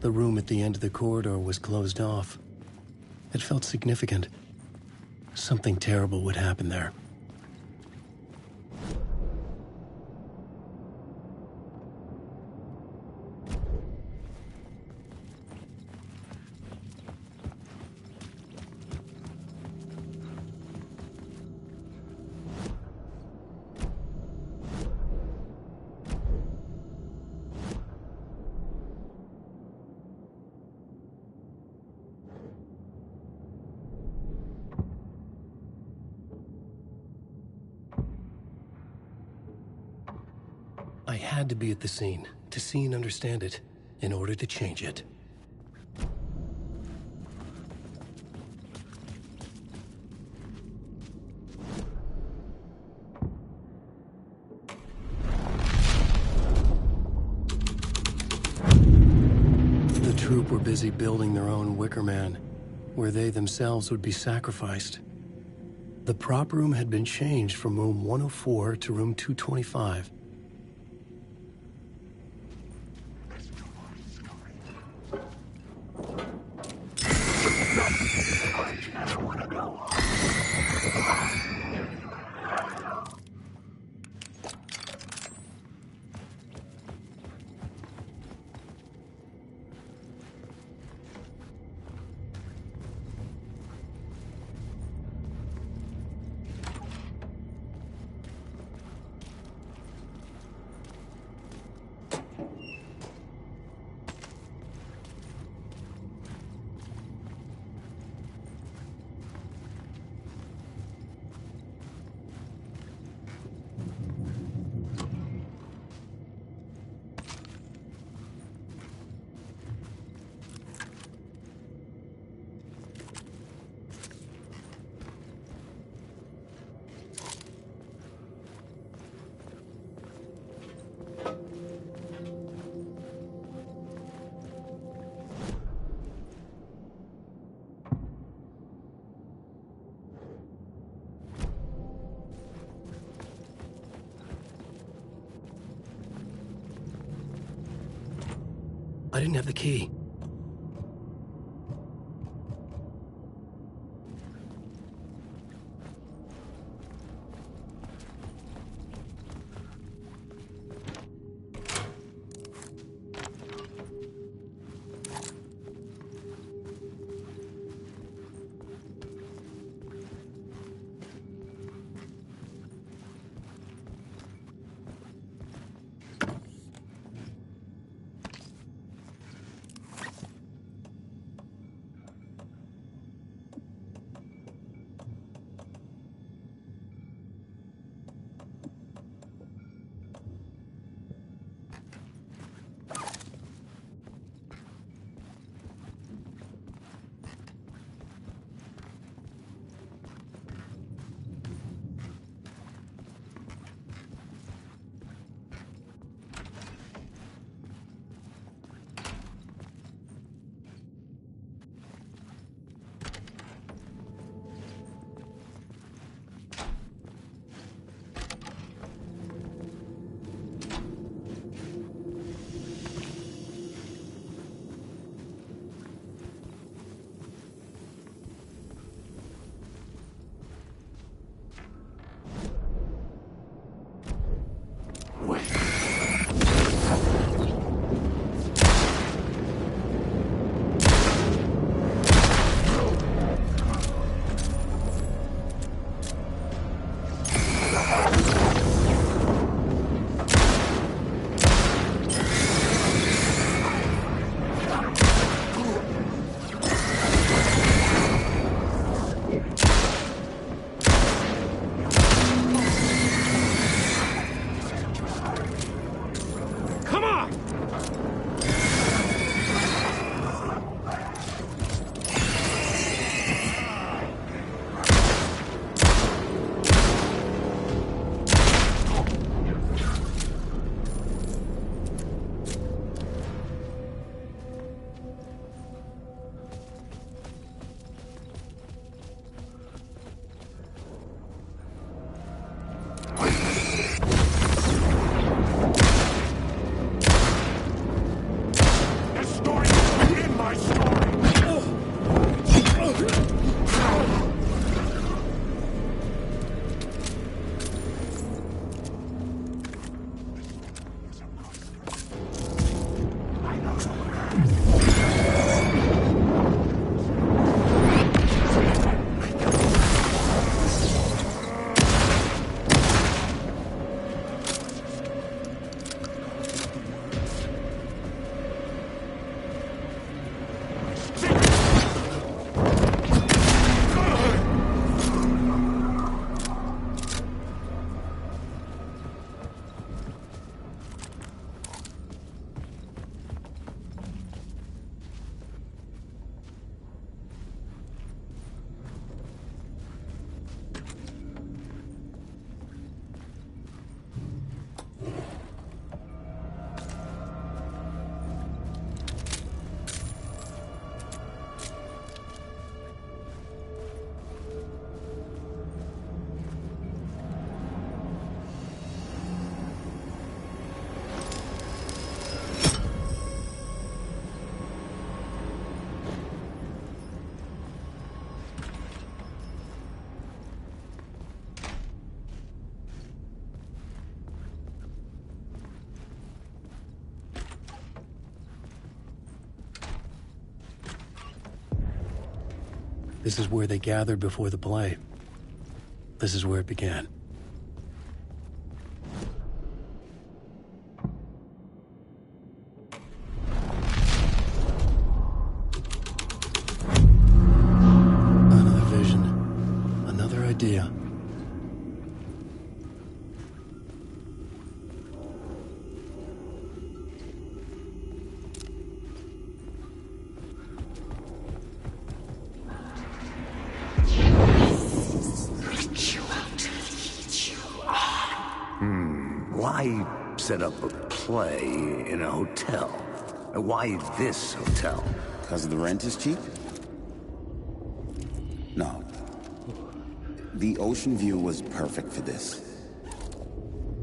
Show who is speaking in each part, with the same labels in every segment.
Speaker 1: The room at the end of the corridor was closed off. It felt significant. Something terrible would happen there. I had to be at the scene, to see and understand it, in order to change it. The troop were busy building their own Wicker Man, where they themselves would be sacrificed. The prop room had been changed from room 104 to room 225. I didn't have the key. This is where they gathered before the play. This is where it began. Another vision. Another idea.
Speaker 2: Why set up a play in a hotel? Why this hotel?
Speaker 3: Because the rent is cheap? No. The ocean view was perfect for this.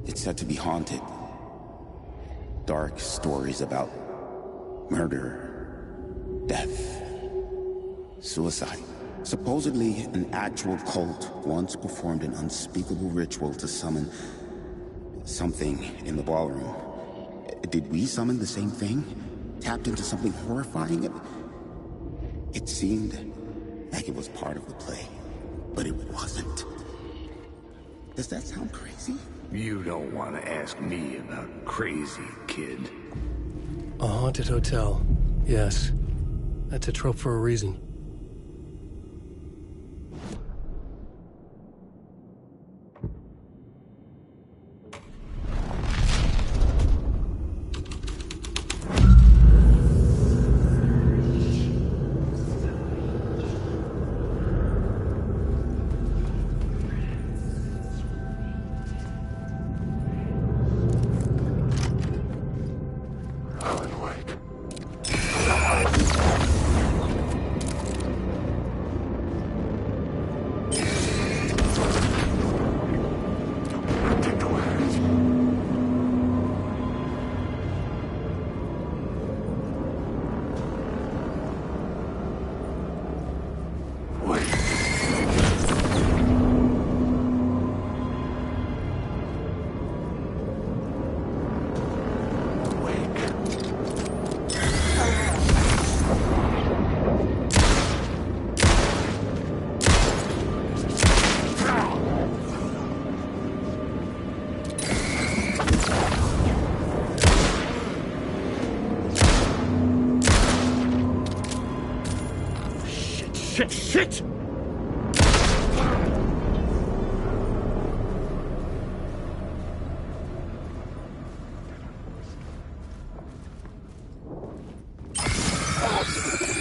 Speaker 3: It's said to be haunted. Dark stories about murder, death, suicide. Supposedly, an actual cult once performed an unspeakable ritual to summon something in the ballroom. Did we summon the same thing? Tapped into something horrifying? It seemed like it was part of the play, but it wasn't. Does that sound crazy?
Speaker 2: You don't want to ask me about crazy, kid.
Speaker 1: A haunted hotel. Yes. That's a trope for a reason.
Speaker 2: Shit!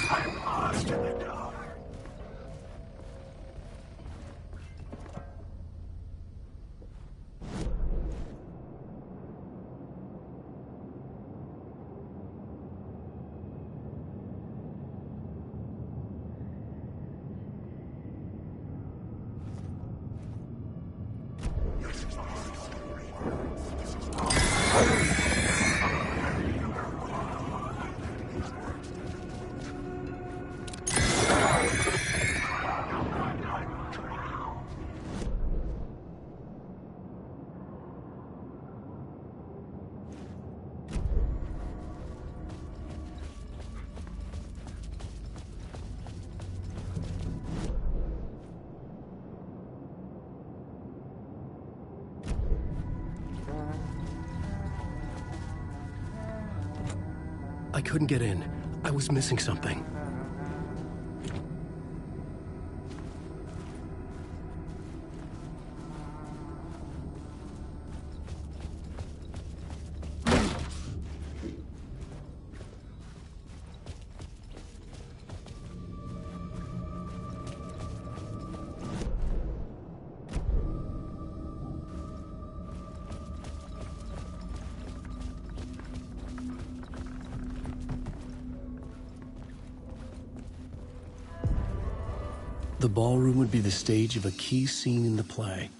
Speaker 2: I'm lost in the dark.
Speaker 1: I couldn't get in. I was missing something. The ballroom would be the stage of a key scene in the play.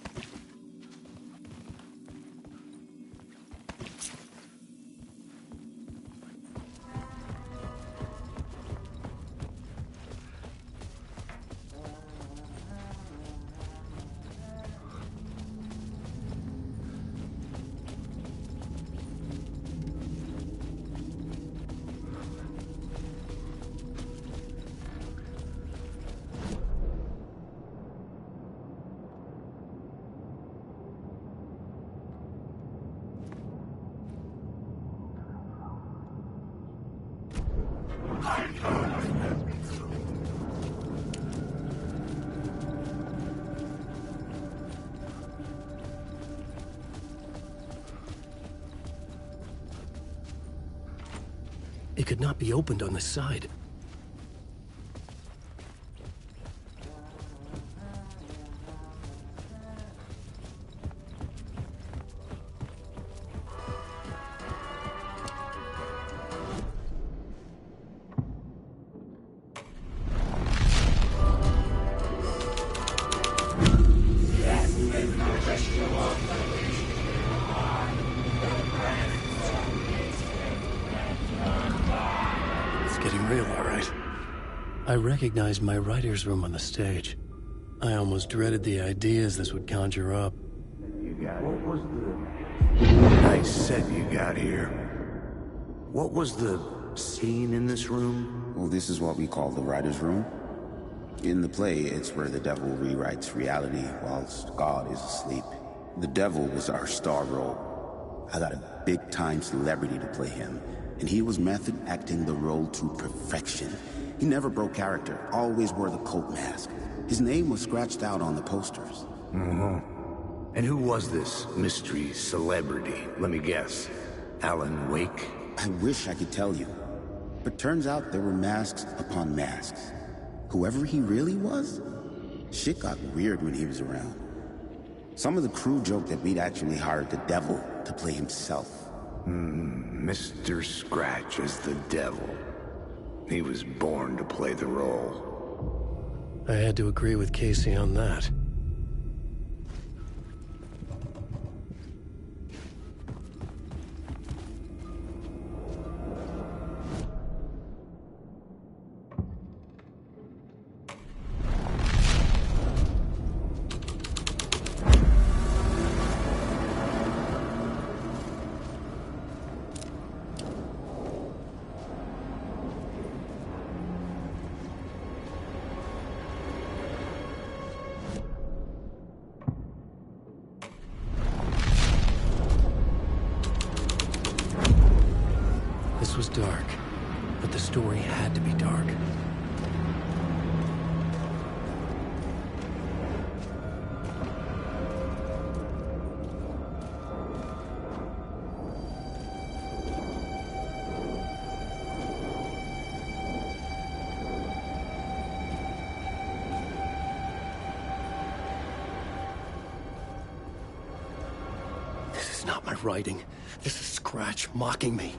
Speaker 1: It could not be opened on the side. Getting real, all right. I recognized my writer's room on the stage. I almost dreaded the ideas this would conjure up.
Speaker 2: What was the nice set you got here? What was the scene in this room?
Speaker 3: Well, this is what we call the writer's room. In the play, it's where the devil rewrites reality whilst God is asleep. The devil was our star role. I got a big-time celebrity to play him, and he was method acting the role to perfection. He never broke character, always wore the cult mask. His name was scratched out on the posters.
Speaker 2: And who was this mystery celebrity? Let me guess. Alan Wake?
Speaker 3: I wish I could tell you, but turns out there were masks upon masks. Whoever he really was, shit got weird when he was around. Some of the crew joked that we'd actually hired the devil to play himself.
Speaker 2: Mr. Scratch as the devil. He was born to play the role.
Speaker 1: I had to agree with Casey on that. This was dark, but the story had to be dark. This is not my writing. This is Scratch mocking me.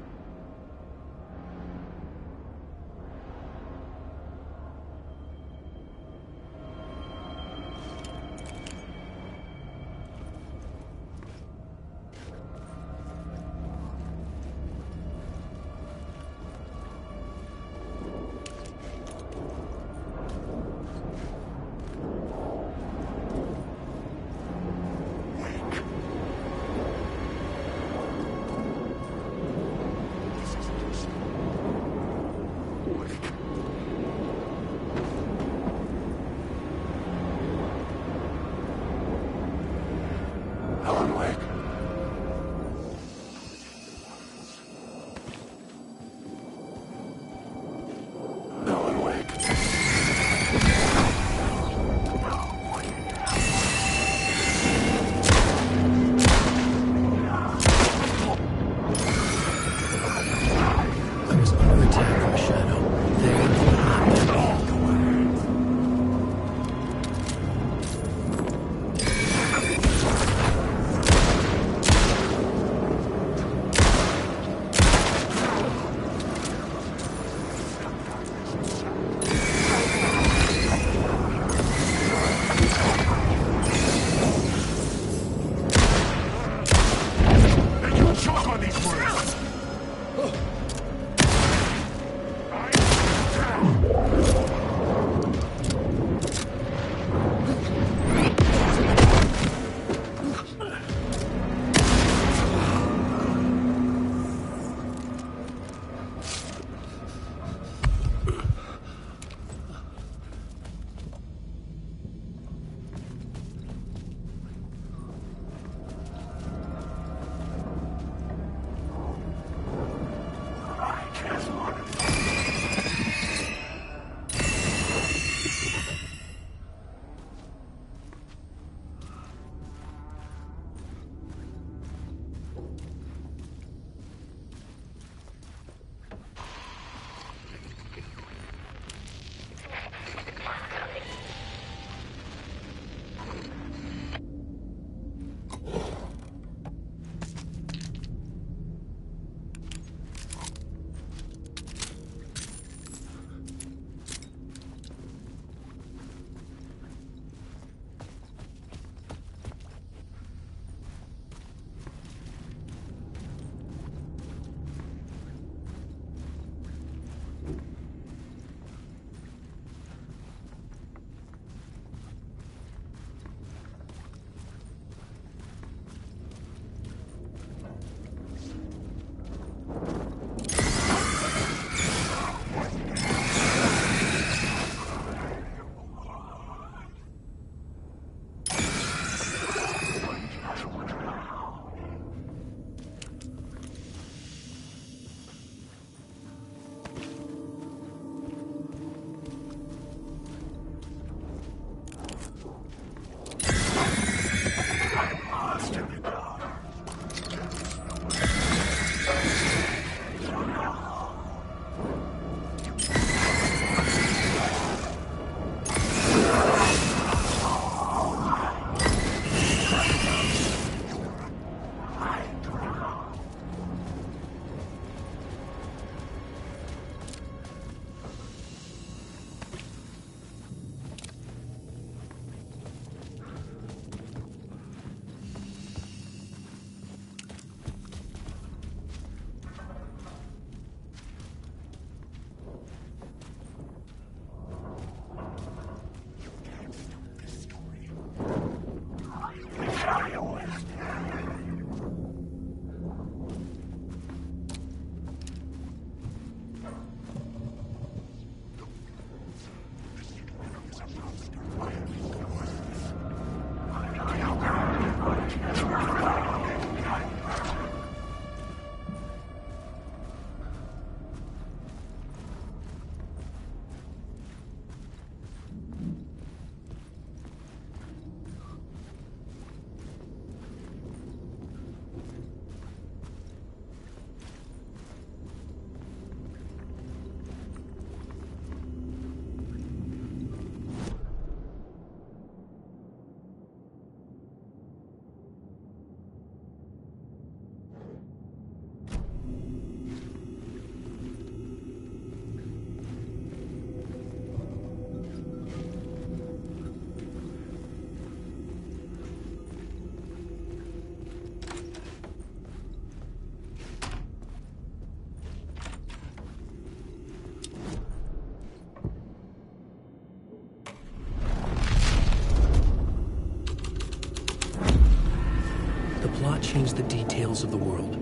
Speaker 1: change the details of the world.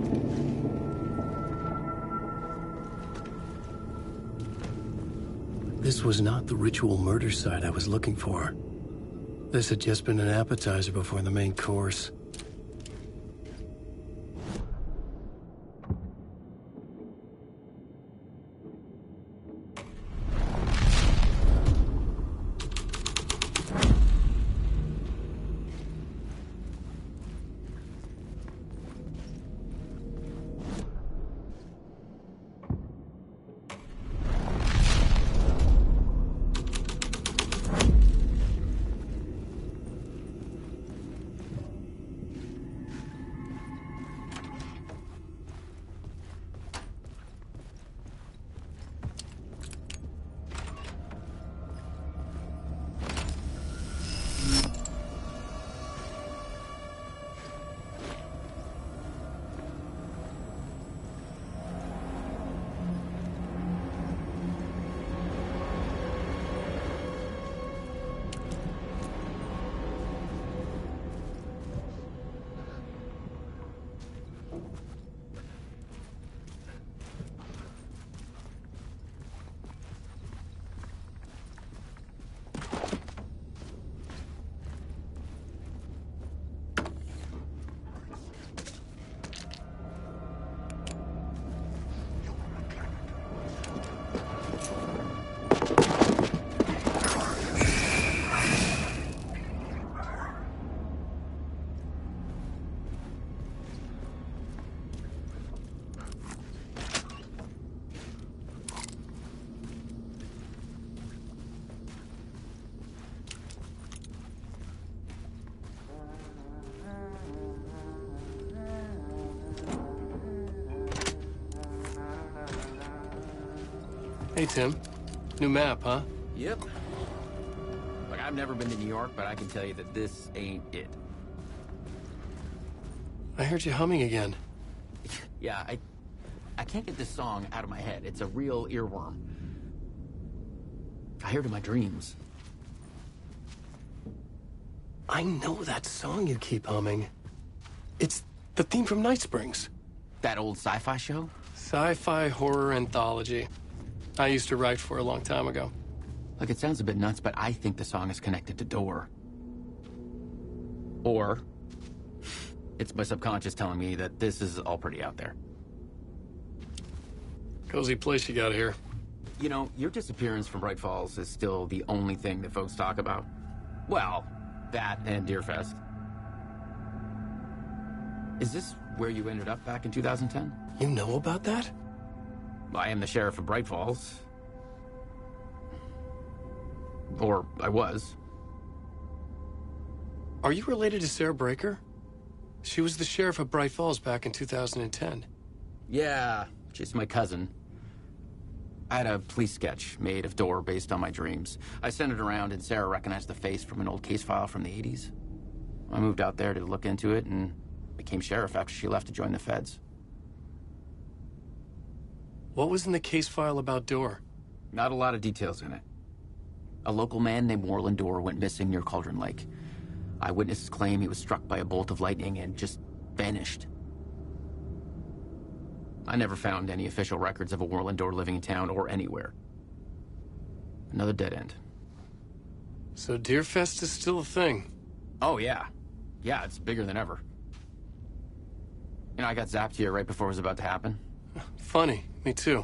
Speaker 1: This was not the ritual murder site I was looking for. This had just been an appetizer before the main course. Hey, Tim. New map, huh?
Speaker 4: Yep. Look, I've never been to New York, but I can tell you that this ain't it.
Speaker 1: I heard you humming again.
Speaker 4: Yeah, I can't get this song out of my head. It's a real earworm. I hear it in my dreams.
Speaker 1: I know that song you keep humming. It's the theme from Night Springs.
Speaker 4: That old sci-fi show?
Speaker 1: Sci-fi horror anthology. I used to write for a long time ago.
Speaker 4: Look, it sounds a bit nuts, but I think the song is connected to Door. Or it's my subconscious telling me that this is all pretty out there.
Speaker 1: Cozy place you got here.
Speaker 4: You know, your disappearance from Bright Falls is still the only thing that folks talk about. Well, that and Deerfest. Is this where you ended up back in 2010?
Speaker 1: You know about that?
Speaker 4: I am the sheriff of Bright Falls. Or I was.
Speaker 1: Are you related to Sarah Breaker? She was the sheriff of Bright Falls back in 2010.
Speaker 4: Yeah, she's my cousin. I had a police sketch made of Door based on my dreams. I sent it around and Sarah recognized the face from an old case file from the 80s. I moved out there to look into it and became sheriff after she left to join the feds.
Speaker 1: What was in the case file about Door?
Speaker 4: Not a lot of details in it. A local man named Warland Door went missing near Cauldron Lake. Eyewitnesses claim he was struck by a bolt of lightning and just vanished. I never found any official records of a Warland Door living in town or anywhere. Another dead end.
Speaker 1: So Deerfest is still a thing?
Speaker 4: Oh, yeah. Yeah, it's bigger than ever. You know, I got zapped here right before it was about to happen.
Speaker 1: Funny, me too.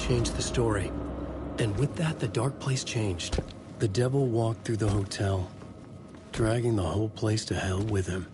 Speaker 1: change the story. And with that, the dark place changed. The devil walked through the hotel, dragging the whole place to hell with him.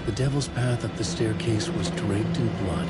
Speaker 1: The devil's path up the staircase was draped in blood.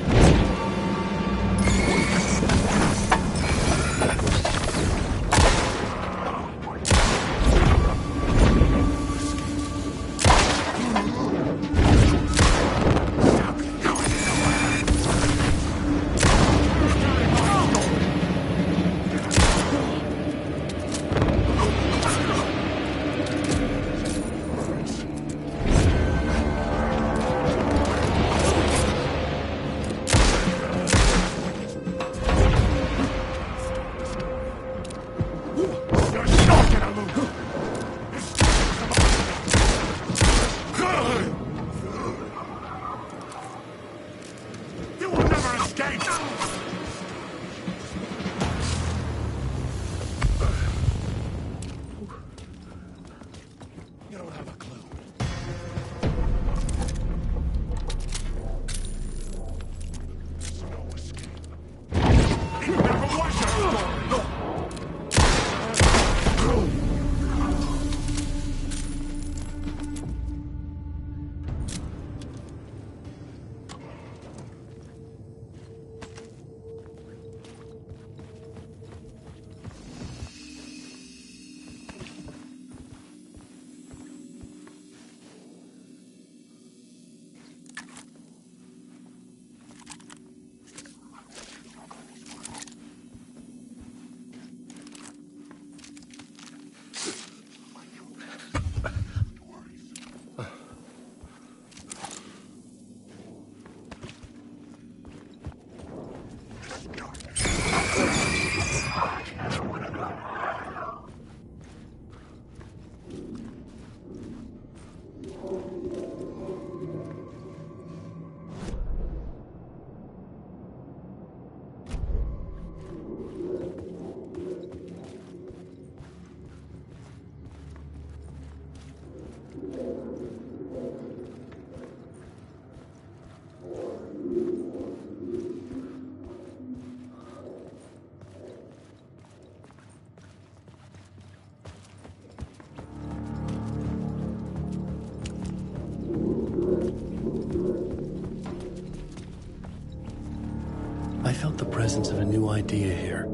Speaker 1: I felt the presence of a new idea here.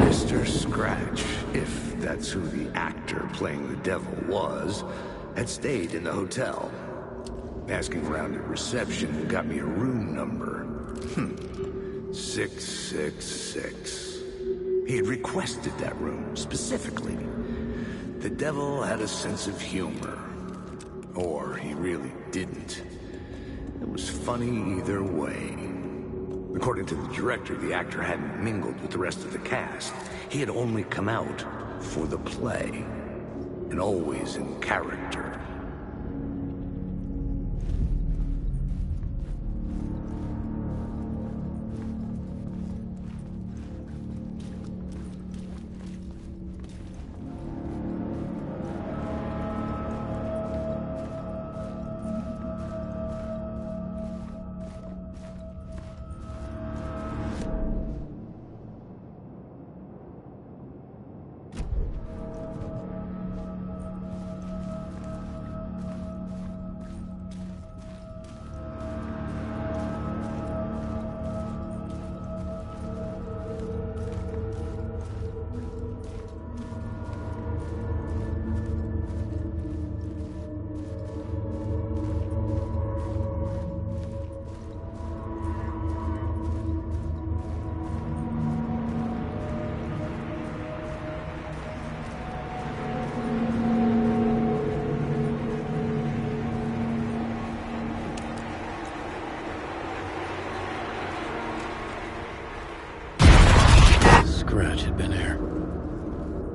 Speaker 2: Mr. Scratch, if that's who the actor playing the devil was, had stayed in the hotel. Asking around at reception got me a room number. 666. He had requested that room, specifically. The devil had a sense of humor. Or he really didn't. It was funny either way. According to the director, the actor hadn't mingled with the rest of the cast. He had only come out for the play, and always in character.
Speaker 1: Dutch had been here.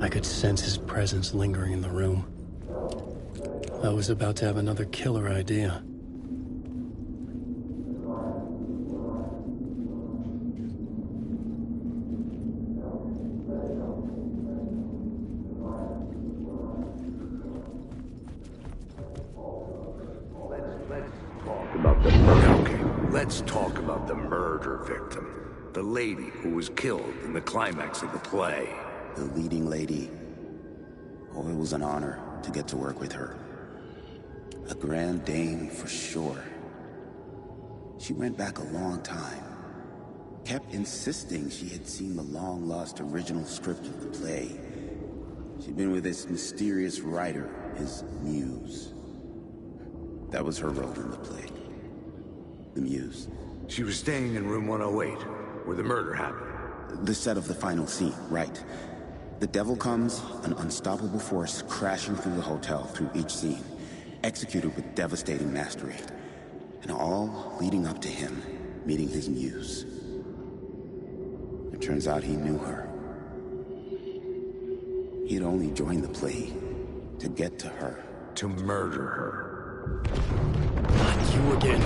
Speaker 1: I could sense his presence lingering in the room. I was about to have another killer idea.
Speaker 2: Let's talk about the murder victim. The lady who was killed in the climax of the play.
Speaker 3: The leading lady. Oh, it was an honor to get to work with her. A grand dame for sure. She went back a long time. Kept insisting she had seen the long-lost original script of the play. She'd been with this mysterious writer, his muse. That was her role in the play. The muse.
Speaker 2: She was staying in room 108, where the murder happened.
Speaker 3: The set of the final scene, right. The devil comes, an unstoppable force crashing through the hotel through each scene, executed with devastating mastery. And all leading up to him meeting his muse. It turns out he knew her. He'd only joined the play to get to her.
Speaker 2: To murder her.
Speaker 1: Not you again.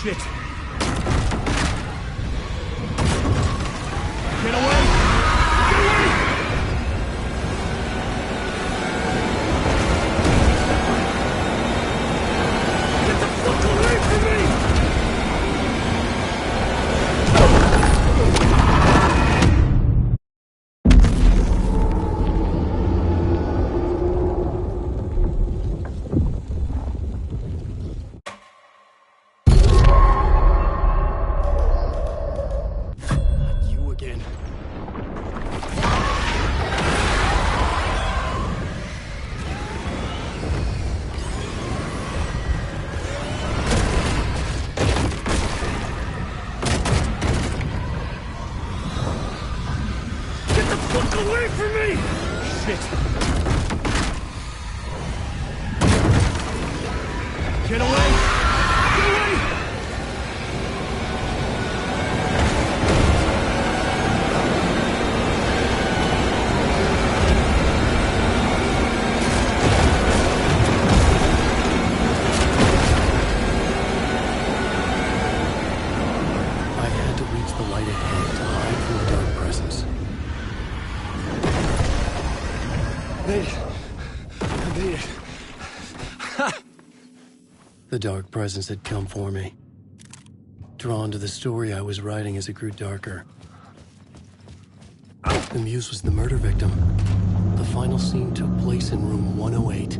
Speaker 1: Shit! Get away! Get away! Get the fuck away from me! Away from me! Shit! Get away! Get away! I had to reach the light ahead to hide from the dark presence. I made it. The dark presence had come for me. Drawn to the story I was writing as it grew darker. The muse was the murder victim. The final scene took place in room 108.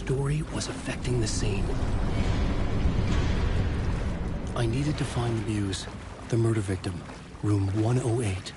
Speaker 1: story was affecting the scene. I needed to find the muse, the murder victim, room 108.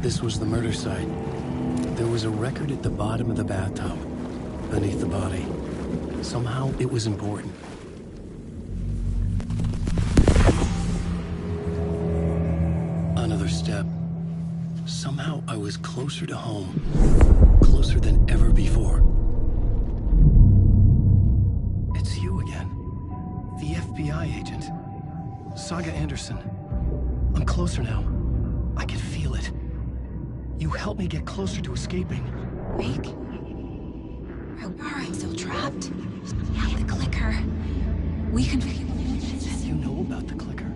Speaker 1: This was the murder site. There was a record at the bottom of the bathtub, beneath the body. Somehow, it was important. Another step. Somehow, I was closer to home. Closer than ever before. It's you again. The FBI agent. Saga Anderson. I'm closer now. I can feel it. You helped me get closer to escaping.
Speaker 5: Wake? Are I still trapped? Yeah, the clicker. We can...
Speaker 1: You know about the clicker.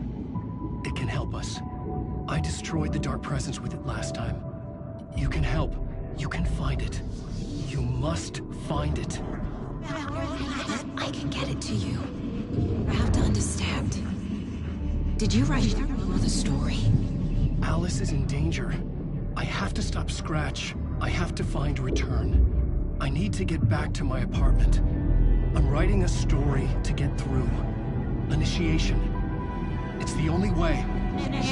Speaker 1: It can help us. I destroyed the dark presence with it last time. You can help. You can find it. You must find it.
Speaker 5: I can get it to you. I have to understand. Did you write the story?
Speaker 1: Alice is in danger. I have to stop Scratch. I have to find Return. I need to get back to my apartment. I'm writing a story to get through. Initiation. It's the only way.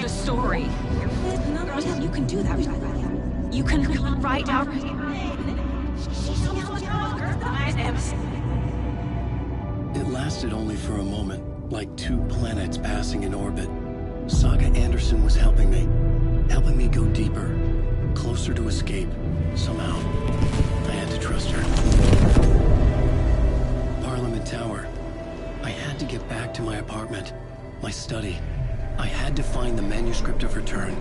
Speaker 5: The story. You can do that. You can write out...
Speaker 1: It lasted only for a moment, like two planets passing in orbit. Saga Anderson was helping me go deeper, closer to escape. Somehow, I had to trust her. Parliament Tower. I had to get back to my apartment, my study. I had to find the manuscript of Return.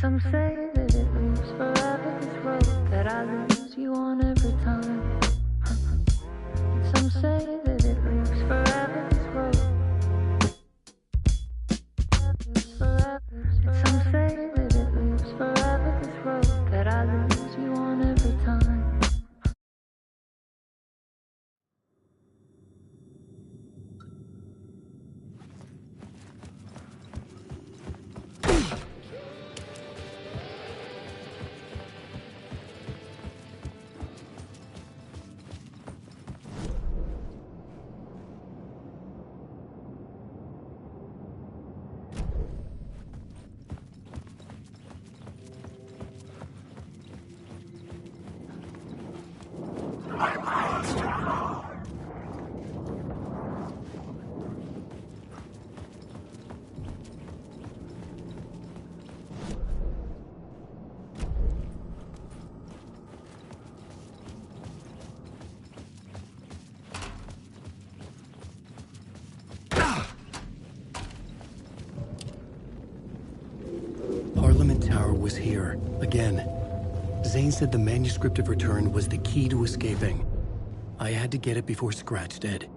Speaker 6: Some say that it moves forever, this road that I lose you on every time. Some say that it moves forever, this road. Some say that it moves forever, this road that I lose you on every time.
Speaker 1: tower was here, again. Zane said the manuscript of return was the key to escaping. I had to get it before Scratch did.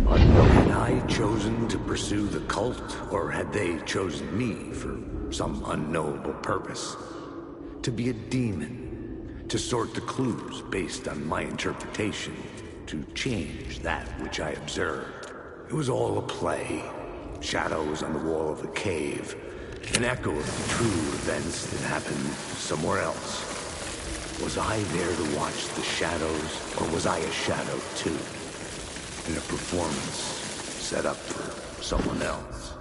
Speaker 2: Had I chosen to pursue the cult, or had they chosen me for some unknowable purpose? To be a demon, to sort the clues based on my interpretation, to change that which I observed. It was all a play. Shadows on the wall of the cave, an echo of the true events that happened somewhere else. Was I there to watch the shadows, or was I a shadow too? In a performance set up for someone else.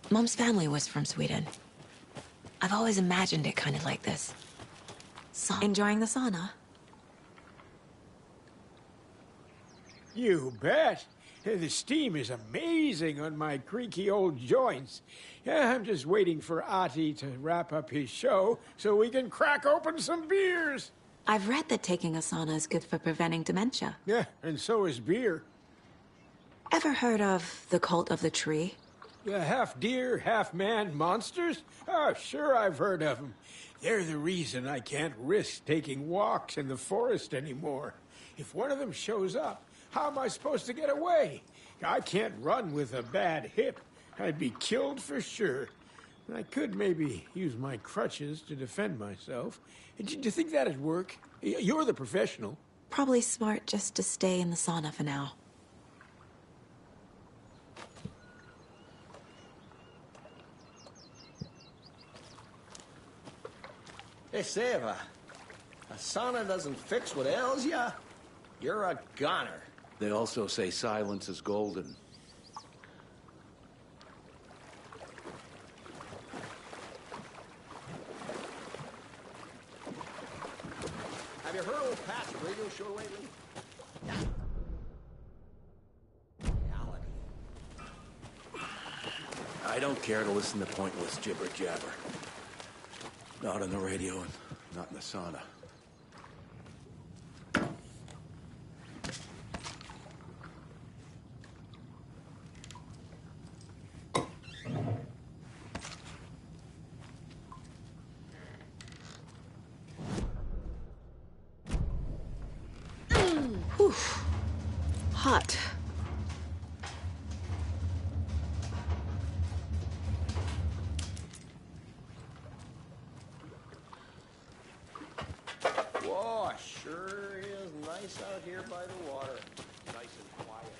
Speaker 5: Mom's family was from Sweden. I've always imagined it kind of like this. Enjoying the sauna?
Speaker 7: You bet. The steam is amazing on my creaky old joints. Yeah, I'm just waiting for Ati to wrap up his show so we can crack open some beers.
Speaker 5: I've read that taking a sauna is good for preventing dementia.
Speaker 7: Yeah, and so is beer.
Speaker 5: Ever heard of the cult of the tree?
Speaker 7: Half deer, half man monsters? Oh, sure I've heard of them. They're the reason I can't risk taking walks in the forest anymore. If one of them shows up, how am I supposed to get away? I can't run with a bad hip. I'd be killed for sure. I could maybe use my crutches to defend myself. Do you think that'd work? You're the professional.
Speaker 5: Probably smart just to stay in the sauna for now.
Speaker 8: Hey, Seva, a sauna doesn't fix what ails ya? You're a goner.
Speaker 9: They also say silence is golden.
Speaker 8: Have you heard old Pat's radio show lately? Yeah.
Speaker 9: I don't care to listen to pointless jibber-jabber. Not on the radio and not in the sauna.
Speaker 5: hot.
Speaker 8: Whoa, sure is nice out here by the water. Nice and quiet.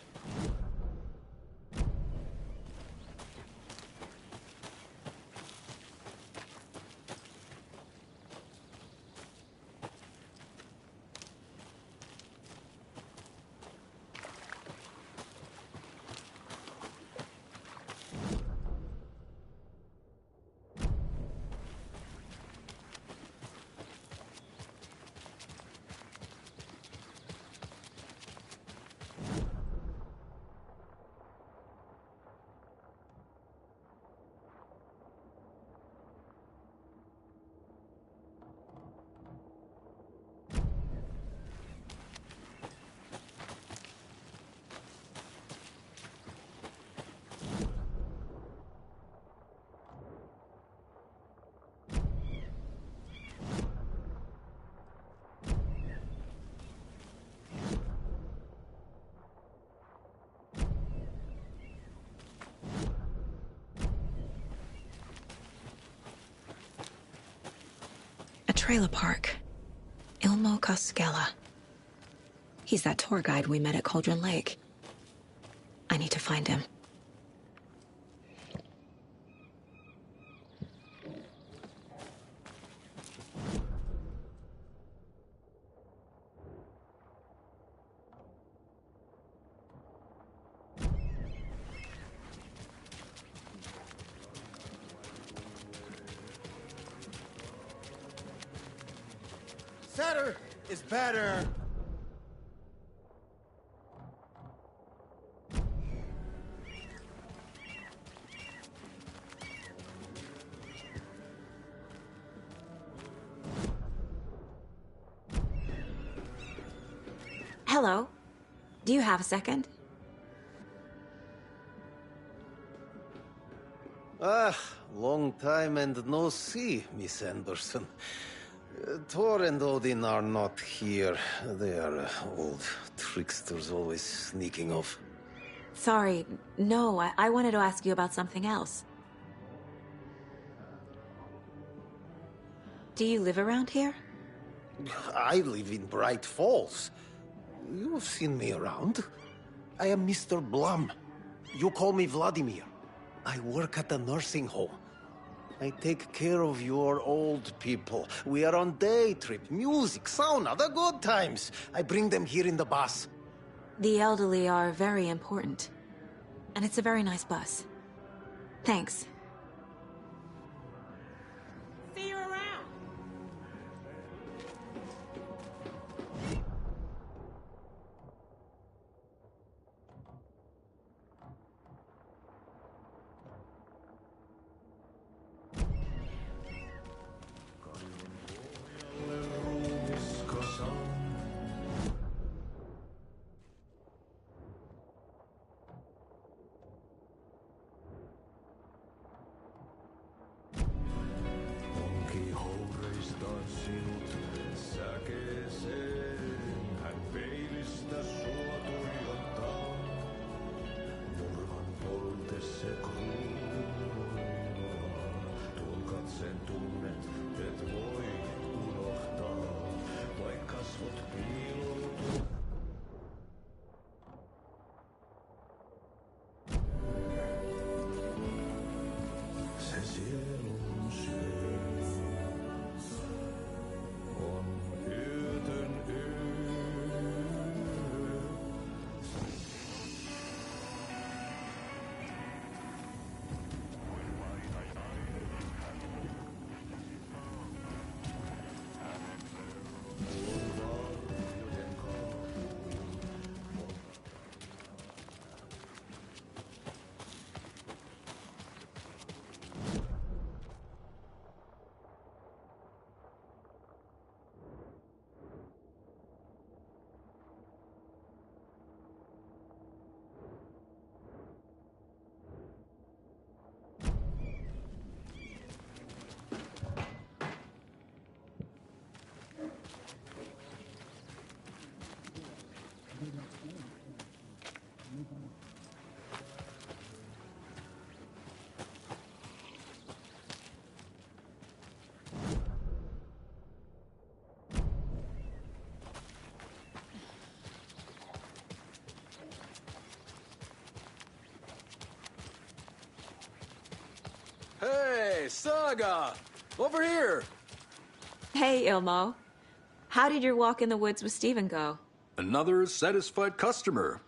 Speaker 5: Trailer park. Ilmo Koskela. He's that tour guide we met at Cauldron Lake. I need to find him.
Speaker 8: Better is better.
Speaker 5: Hello. Do you have a second?
Speaker 10: Long time and no see, Miss Anderson. Thor and Odin are not here. They are old tricksters always sneaking off.
Speaker 5: Sorry. No, I wanted to ask you about something else. Do you live around here?
Speaker 10: I live in Bright Falls. You've seen me around. I am Mr. Blum. You call me Vladimir. I work at a nursing home. I take care of your old people. We are on day trip, music, sauna, the good times. I bring them here in the bus.
Speaker 5: The elderly are very important. And it's a very nice bus. Thanks.
Speaker 11: See you around. Hey, Saga! Over here!
Speaker 5: Hey, Ilmo. How did your walk in the woods with Steven go?
Speaker 11: Another satisfied customer.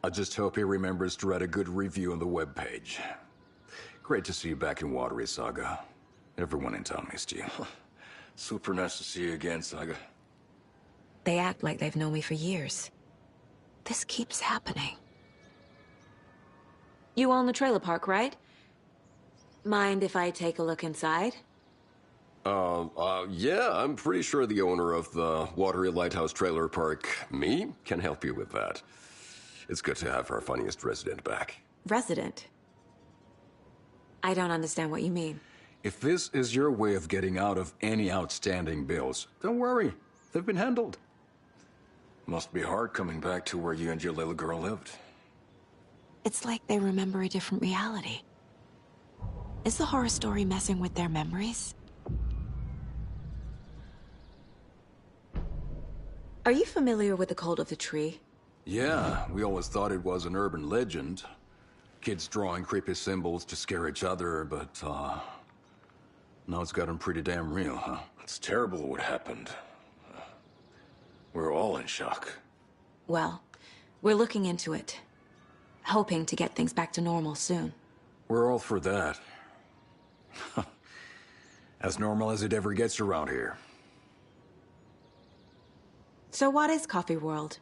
Speaker 11: I just hope he remembers to write a good review on the webpage. Great to see you back in Watery, Saga. Everyone in town missed you. Super nice to see you again, Saga.
Speaker 5: They act like they've known me for years. This keeps happening. You own the trailer park, right? Mind if I take a look inside?
Speaker 12: Yeah, I'm pretty sure the owner of the Watery Lighthouse Trailer Park, me, can help you with that. It's good to have our funniest resident back.
Speaker 5: Resident? I don't understand what you mean.
Speaker 11: If this is your way of getting out of any outstanding bills, don't worry. They've been handled. Must be hard coming back to where you and your little girl lived.
Speaker 5: It's like they remember a different reality. Is the horror story messing with their memories? Are you familiar with the Cult of the Tree?
Speaker 11: Yeah, we always thought it was an urban legend. Kids drawing creepy symbols to scare each other, but, now it's gotten pretty damn real, huh?
Speaker 9: It's terrible what happened. We're all in shock.
Speaker 5: Well, we're looking into it. Hoping to get things back to normal soon.
Speaker 11: We're all for that. As normal as it ever gets around here.
Speaker 5: So what is Coffee World?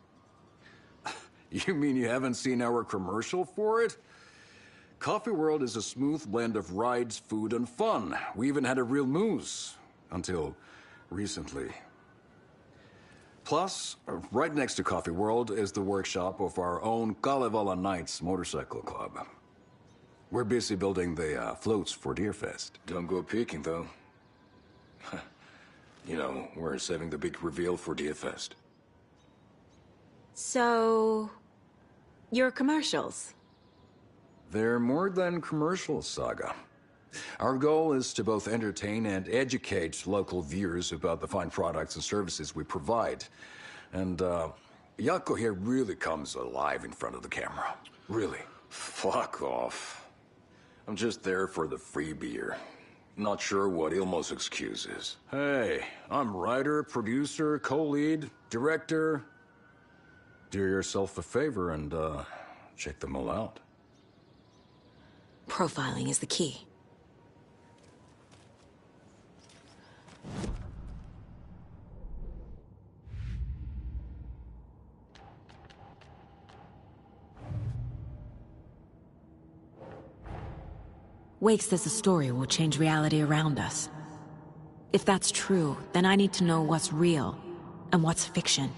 Speaker 11: You mean you haven't seen our commercial for it? Coffee World is a smooth blend of rides, food, and fun. We even had a real moose. Until recently. Plus, right next to Coffee World is the workshop of our own Kalevala Knights Motorcycle Club. We're busy building the floats for Deerfest.
Speaker 9: Don't go peeking, though. You know, we're saving the big reveal for Deerfest.
Speaker 5: So... your commercials?
Speaker 11: They're more than commercials, Saga. Our goal is to both entertain and educate local viewers about the fine products and services we provide. And, Yako here really comes alive in front of the camera. Really.
Speaker 9: Fuck off. I'm just there for the free beer. Not sure what Ilmo's excuse is.
Speaker 11: Hey, I'm writer, producer, co-lead, director. Do yourself a favor and, check them all out.
Speaker 5: Profiling is the key. Wake says the story will change reality around us. If that's true, then I need to know what's real and what's fiction.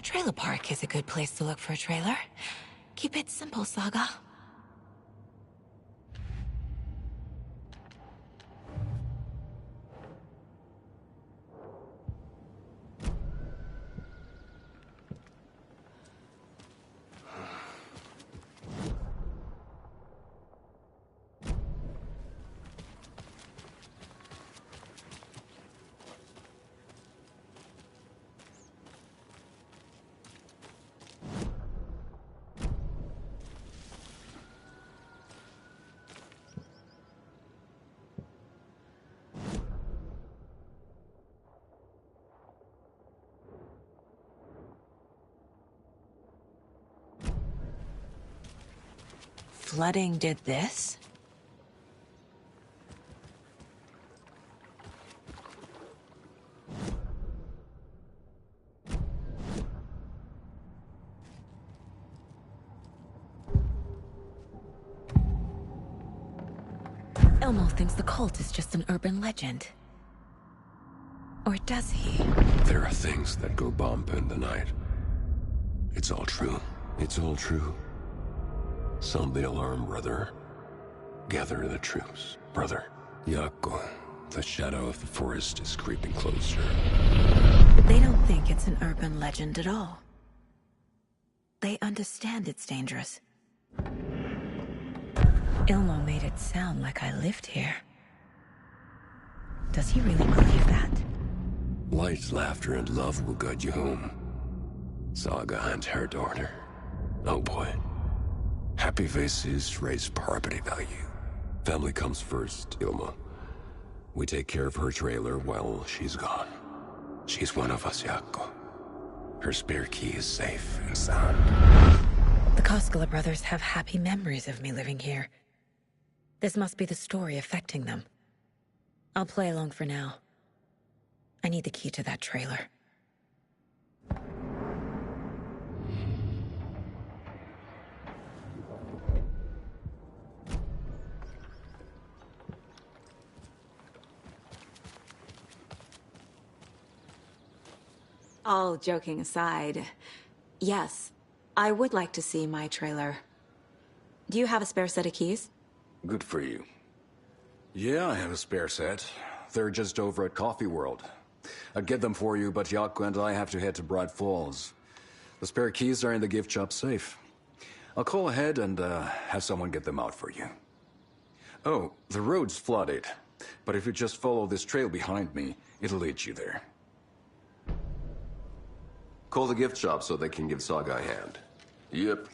Speaker 5: Trailer park is a good place to look for a trailer. Keep it simple, Saga. Flooding did this? Elmo thinks the cult is just an urban legend. Or does he?
Speaker 12: There are things that go bump in the night. It's all true. It's all true. Sound the alarm, brother. Gather the troops, brother. Yako, the shadow of the forest is creeping closer.
Speaker 5: They don't think it's an urban legend at all. They understand it's dangerous. Ilmo made it sound like I lived here. Does he really believe that?
Speaker 12: Light, laughter, and love will guide you home. Saga and her daughter. Oh boy. Happy faces raise property value. Family comes first, Ilmo. We take care of her trailer while she's gone. She's one of us, Yako. Her spare key is safe and sound.
Speaker 5: The Koskela brothers have happy memories of me living here. This must be the story affecting them. I'll play along for now. I need the key to that trailer. All joking aside, yes, I would like to see my trailer. Do you have a spare set of keys?
Speaker 11: Good for you. Yeah, I have a spare set. They're just over at Coffee World. I'd get them for you, but Yako and I have to head to Bright Falls. The spare keys are in the gift shop safe. I'll call ahead and have someone get them out for you. Oh, the road's flooded, but if you just follow this trail behind me, it'll lead you there.
Speaker 12: Call the gift shop so they can give Saga a hand. Yep.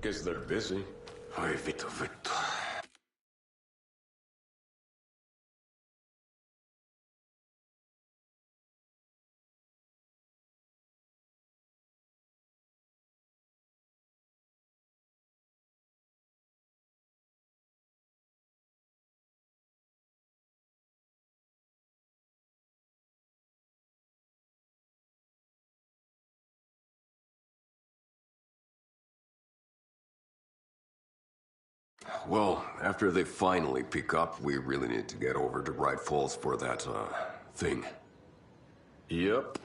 Speaker 12: Guess they're busy. Ai vittu. Well, after they finally pick up, we really need to get over to Bright Falls for that, thing. Yep.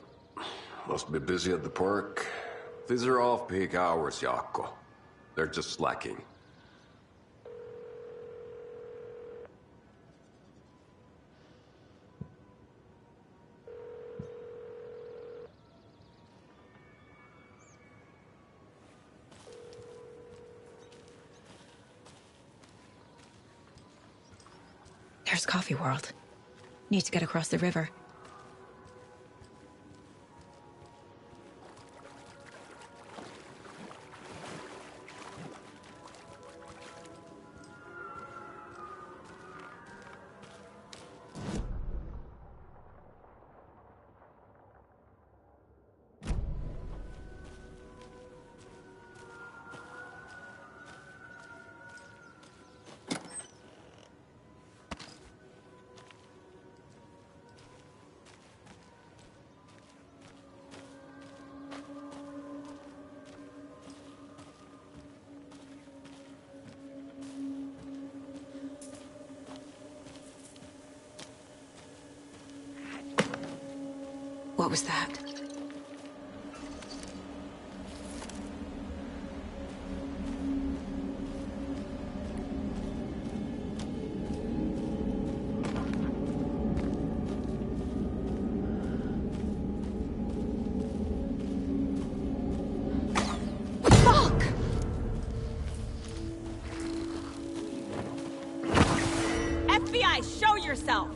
Speaker 12: Must be busy at the park. These are off-peak hours, Yako. They're just slacking.
Speaker 5: There's Coffee World. Need to get across the river. What was that? Fuck! FBI, show yourself!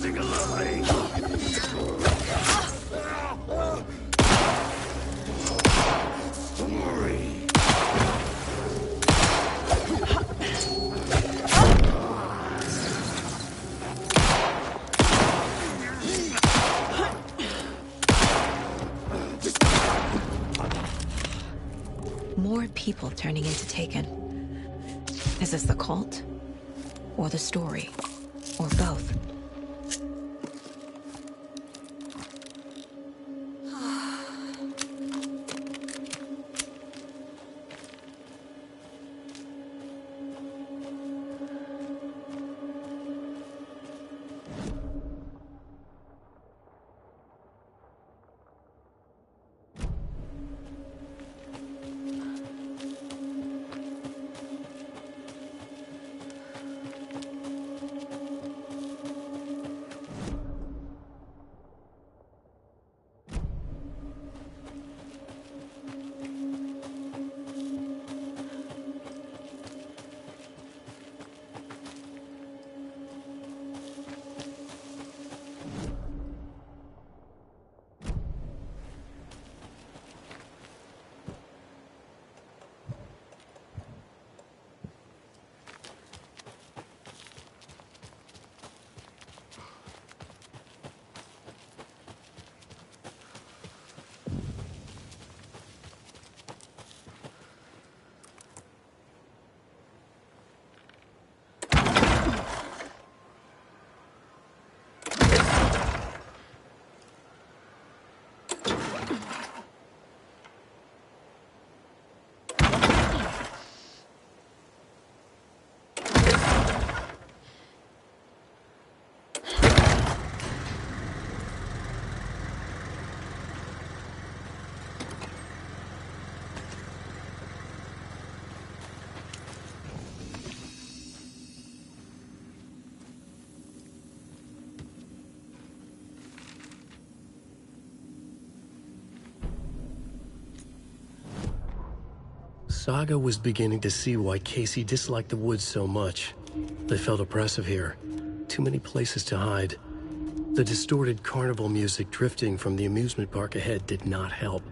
Speaker 2: missing a line. Sorry.
Speaker 5: More people turning into Taken. Is this the cult? Or the story? Or both?
Speaker 1: Saga was beginning to see why Casey disliked the woods so much. They felt oppressive here. Too many places to hide. The distorted carnival music drifting from the amusement park ahead did not help.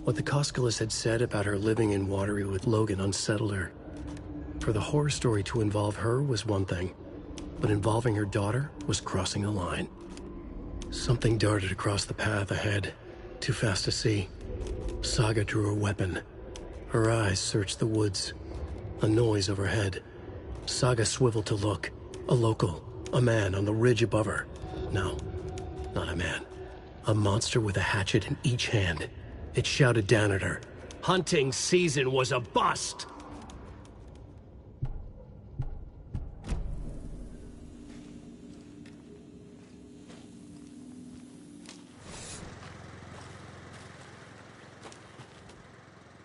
Speaker 1: What the Koskalas had said about her living in Watery with Logan unsettled her. For the horror story to involve her was one thing, but involving her daughter was crossing a line. Something darted across the path ahead, too fast to see. Saga drew her weapon. Her eyes searched the woods. A noise overhead. Saga swiveled to look. A local. A man on the ridge above her. No, not a man. A monster with a hatchet in each hand. It shouted down at her. Hunting season was a bust!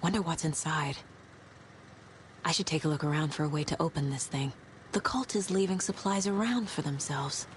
Speaker 5: Wonder what's inside. I should take a look around for a way to open this thing. The cult is leaving supplies around for themselves.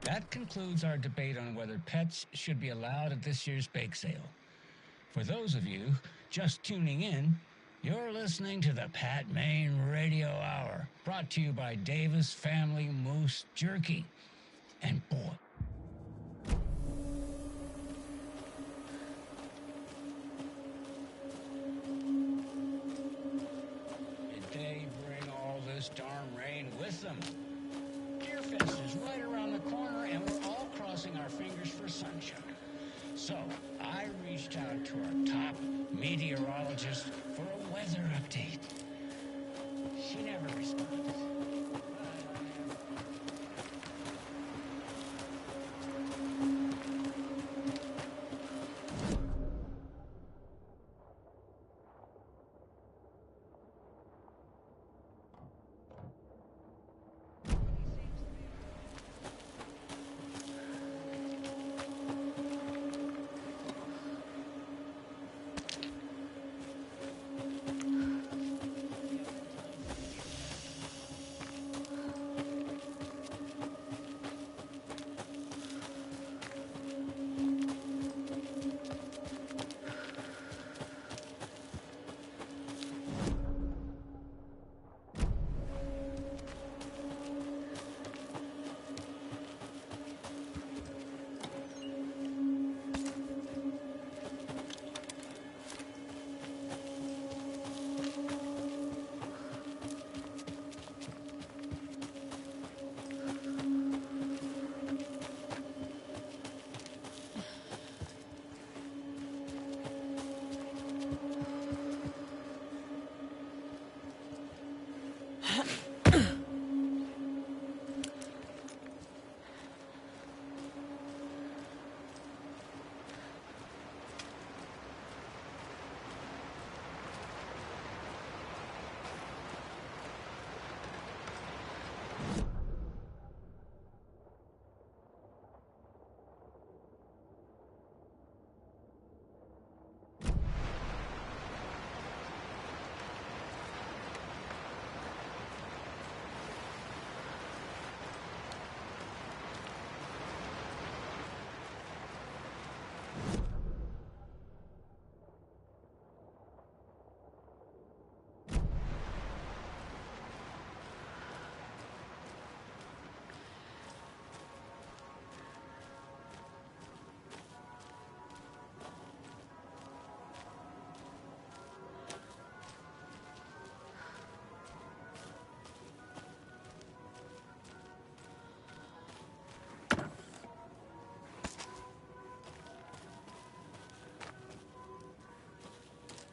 Speaker 13: That concludes our debate on whether pets should be allowed at this year's bake sale. For those of you just tuning in, you're listening to the Pat Maine Radio Hour, brought to you by Davis Family Moose Jerky. And boy, did they bring all this darn rain with them? Deerfest is right around the corner, and we're all crossing our fingers for sunshine. So, I reached out to our top meteorologist for a weather update. She never responded.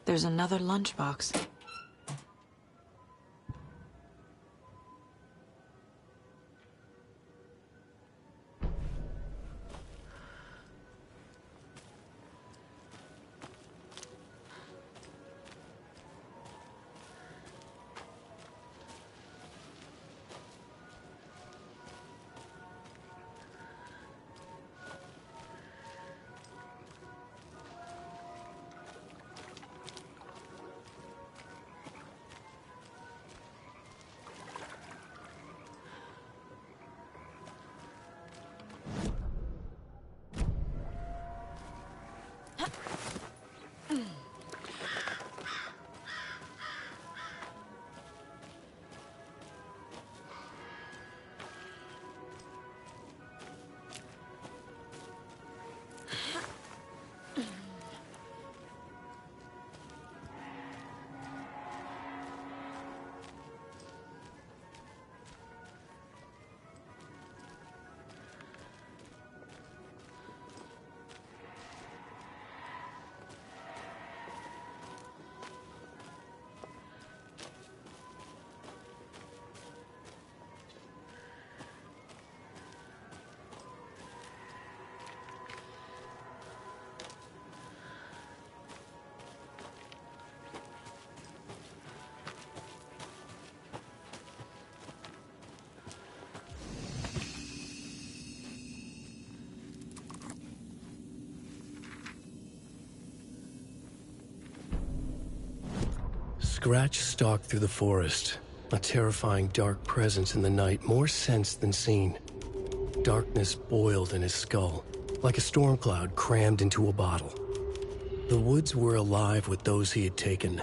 Speaker 5: There's another lunchbox.
Speaker 1: Scratch stalked through the forest, a terrifying dark presence in the night, more sensed than seen. Darkness boiled in his skull, like a storm cloud crammed into a bottle. The woods were alive with those he had taken.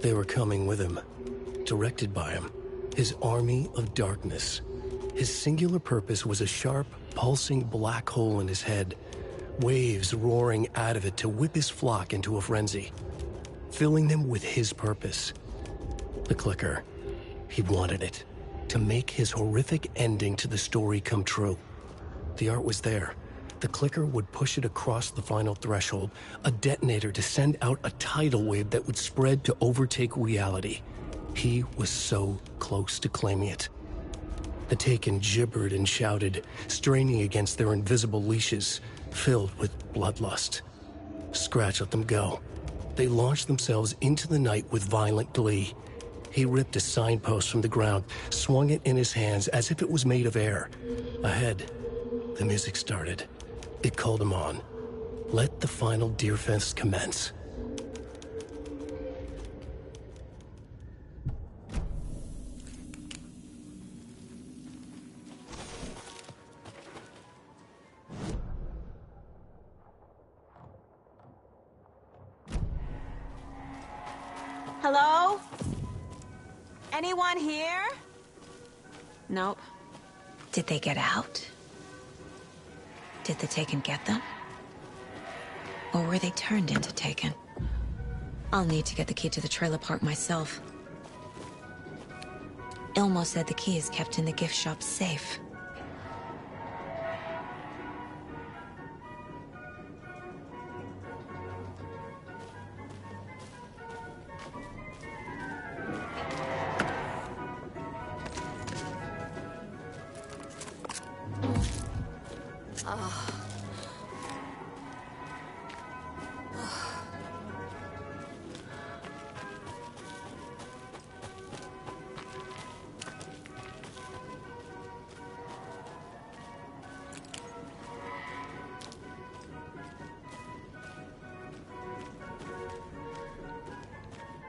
Speaker 1: They were coming with him, directed by him, his army of darkness. His singular purpose was a sharp, pulsing black hole in his head, waves roaring out of it to whip his flock into a frenzy, filling them with his purpose. The clicker. He wanted it, to make his horrific ending to the story come true. The art was there. The clicker would push it across the final threshold, a detonator to send out a tidal wave that would spread to overtake reality. He was so close to claiming it. The Taken gibbered and shouted, straining against their invisible leashes, filled with bloodlust. Scratch let them go. They launched themselves into the night with violent glee. He ripped a signpost from the ground, swung it in his hands as if it was made of air. Ahead, the music started. It called him on. Let the final deer fest commence.
Speaker 14: Hello? Anyone here? Nope.
Speaker 5: Did they get out? Did the Taken get them? Or were they turned into Taken? I'll need to get the key to the trailer park myself. Ilmo said the key is kept in the gift shop safe.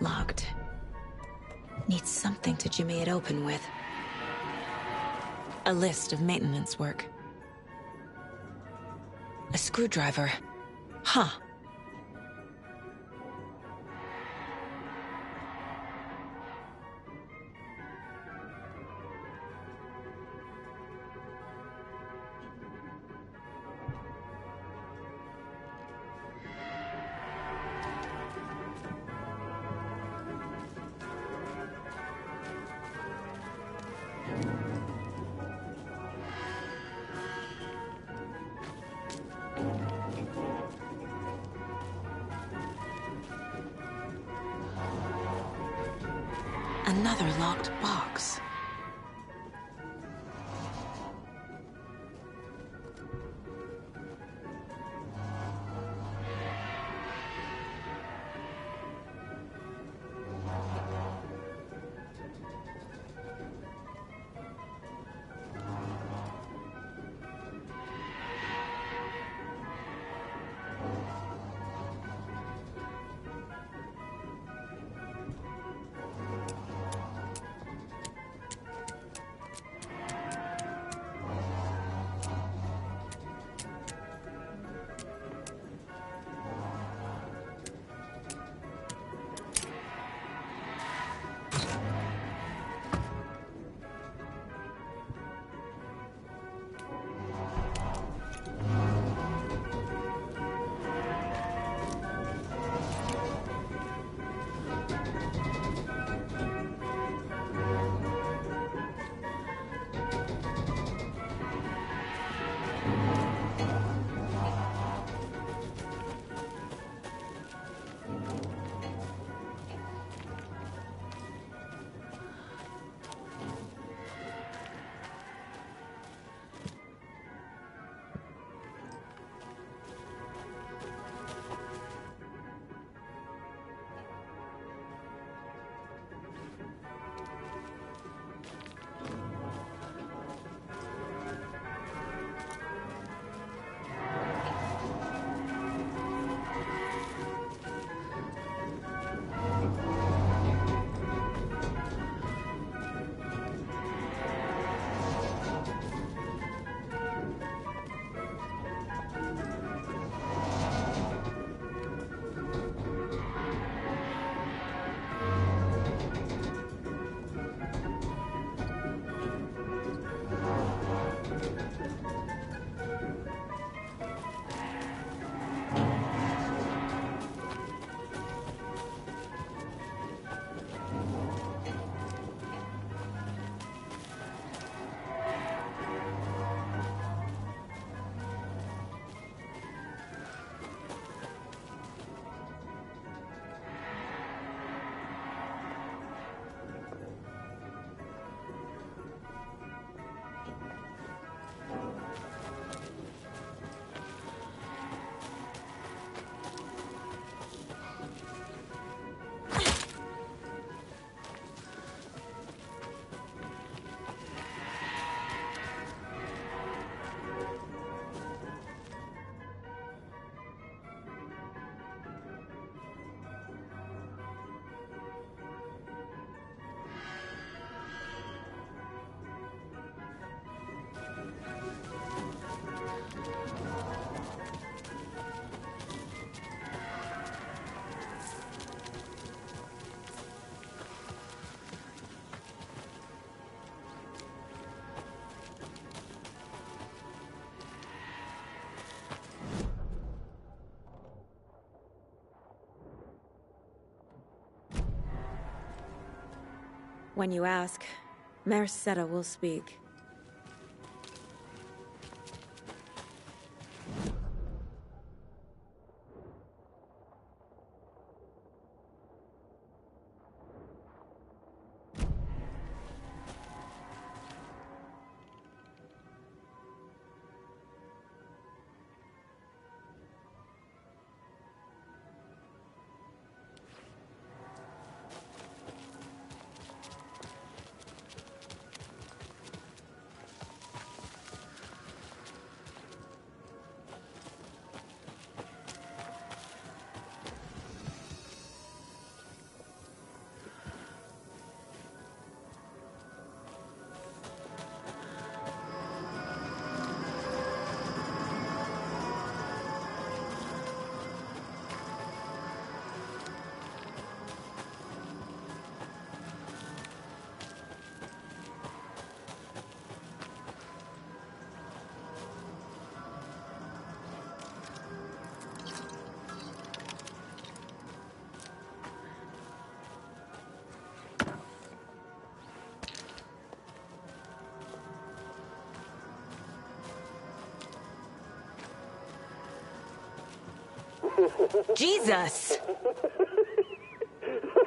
Speaker 5: Locked. Need something to jimmy it open with. A list of maintenance work. A screwdriver. Huh. Another locked box. When you ask, Merceda will speak. Jesus!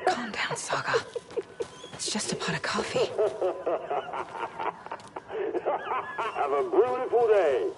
Speaker 5: Calm down, Saga. It's just a pot of coffee.
Speaker 15: Have a beautiful day.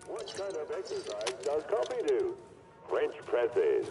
Speaker 15: What kind of exercise does coffee do? French presses.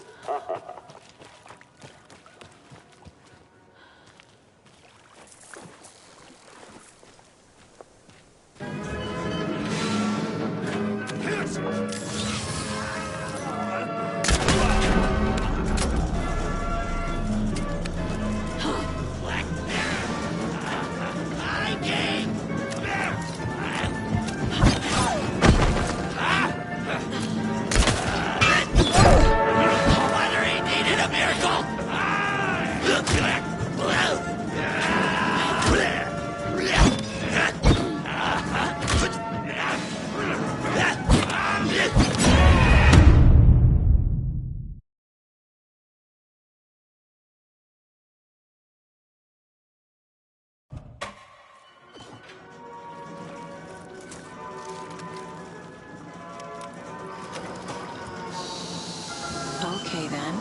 Speaker 5: Okay, then.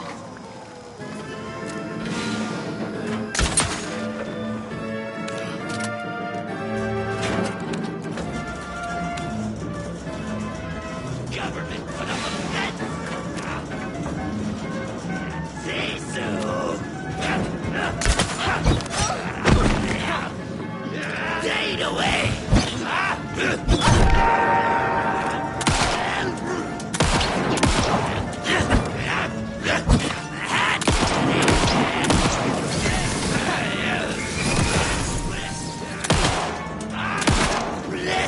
Speaker 16: Government put up a fence! Say so! Stayed away!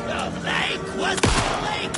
Speaker 16: The lake was the lake!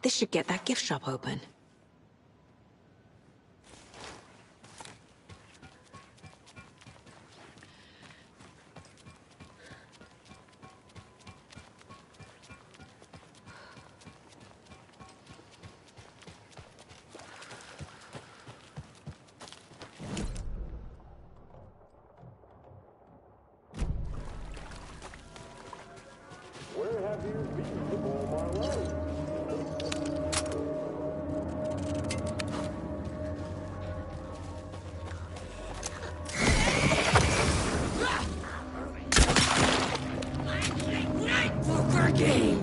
Speaker 5: This should get that gift shop open.
Speaker 15: Where have you been all my life?
Speaker 16: Poker game.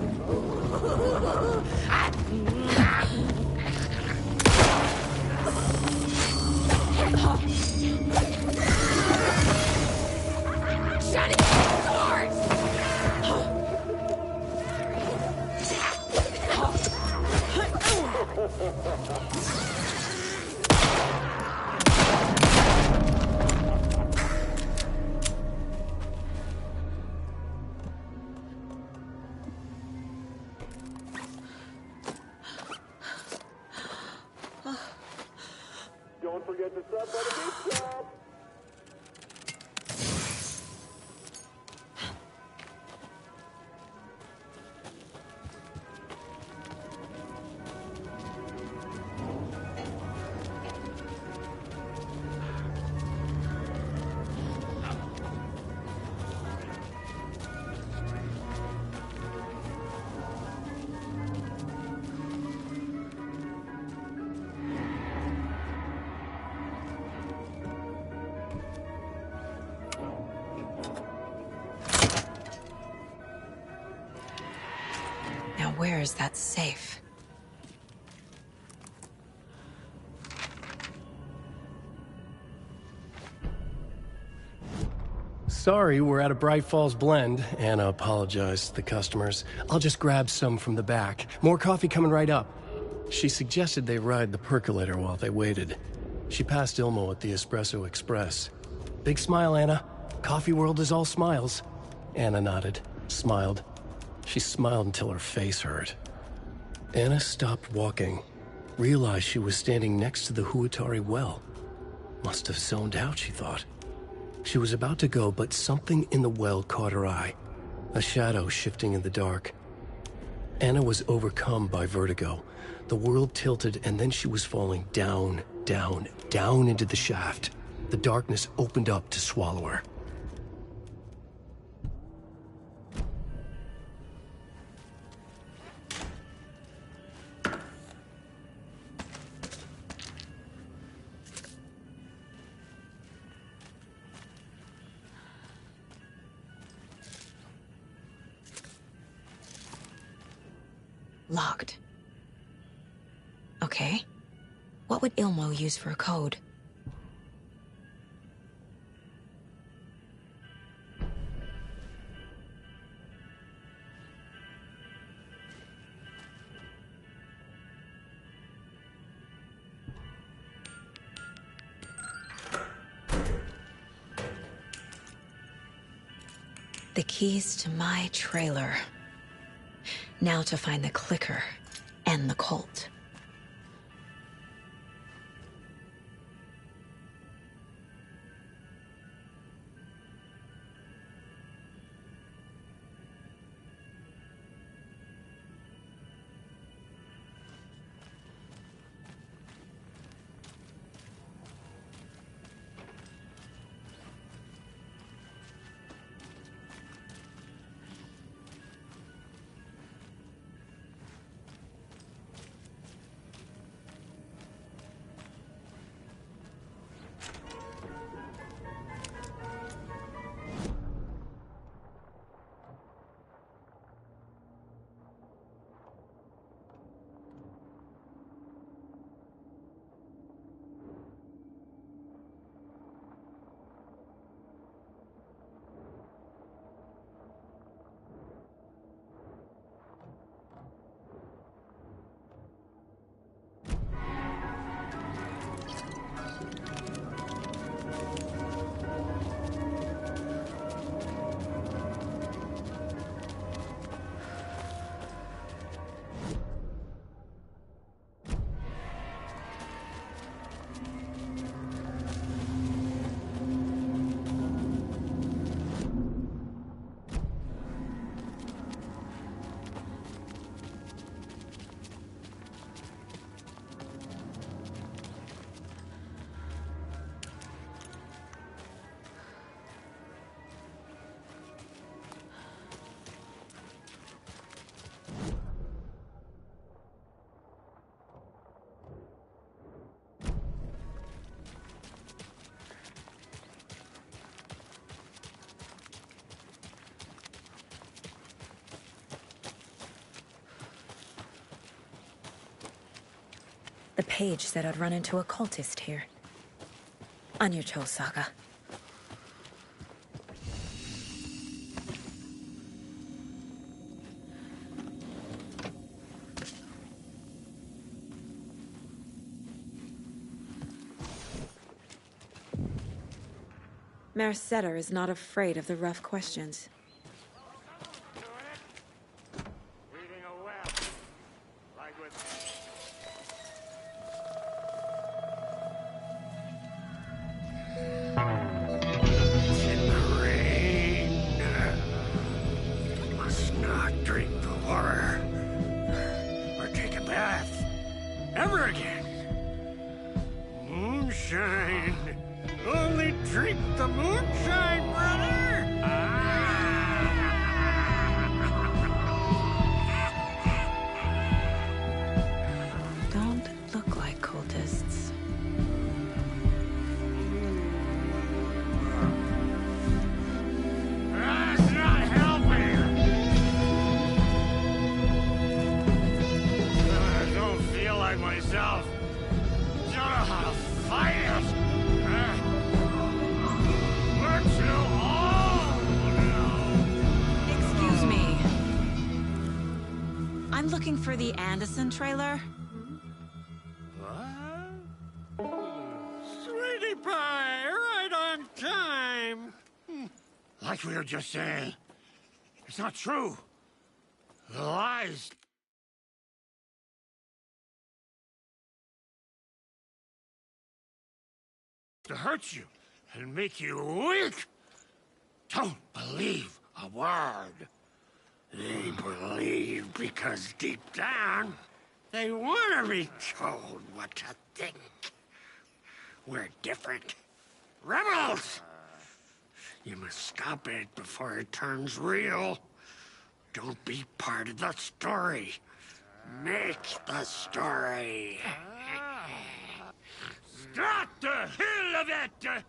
Speaker 16: Shut it, swords!
Speaker 15: Don't forget to stop by the gift shop.
Speaker 5: Now where is that safe?
Speaker 1: Sorry, we're out of Bright Falls Blend. Anna apologized to the customers. I'll just grab some from the back. More coffee coming right up. She suggested they ride the percolator while they waited. She passed Ilmo at the Espresso Express. Big smile, Anna. Coffee world is all smiles. Anna nodded, smiled. She smiled until her face hurt. Anna stopped walking, realized she was standing next to the Huatari well. Must have zoned out, she thought. She was about to go, but something in the well caught her eye. A shadow shifting in the dark. Anna was overcome by vertigo. The world tilted, and then she was falling down, down, down into the shaft. The darkness opened up to swallow her.
Speaker 5: Locked. Okay. What would Ilmo use for a code? The keys to my trailer. Now to find the clicker and the Colt. The page said I'd run into a cultist here. On your toes, Saga. Mayor Setter is not afraid of the rough questions. For the Anderson trailer?
Speaker 7: What? Sweetie pie, right on time. Like we were just saying, it's not true. The lies. To hurt you and make you weak. Don't believe a word. They believe because deep down, they want to be told what to think. We're different. Rebels! You must stop it before it turns real. Don't be part of the story. Make the story. Stop the hell of it!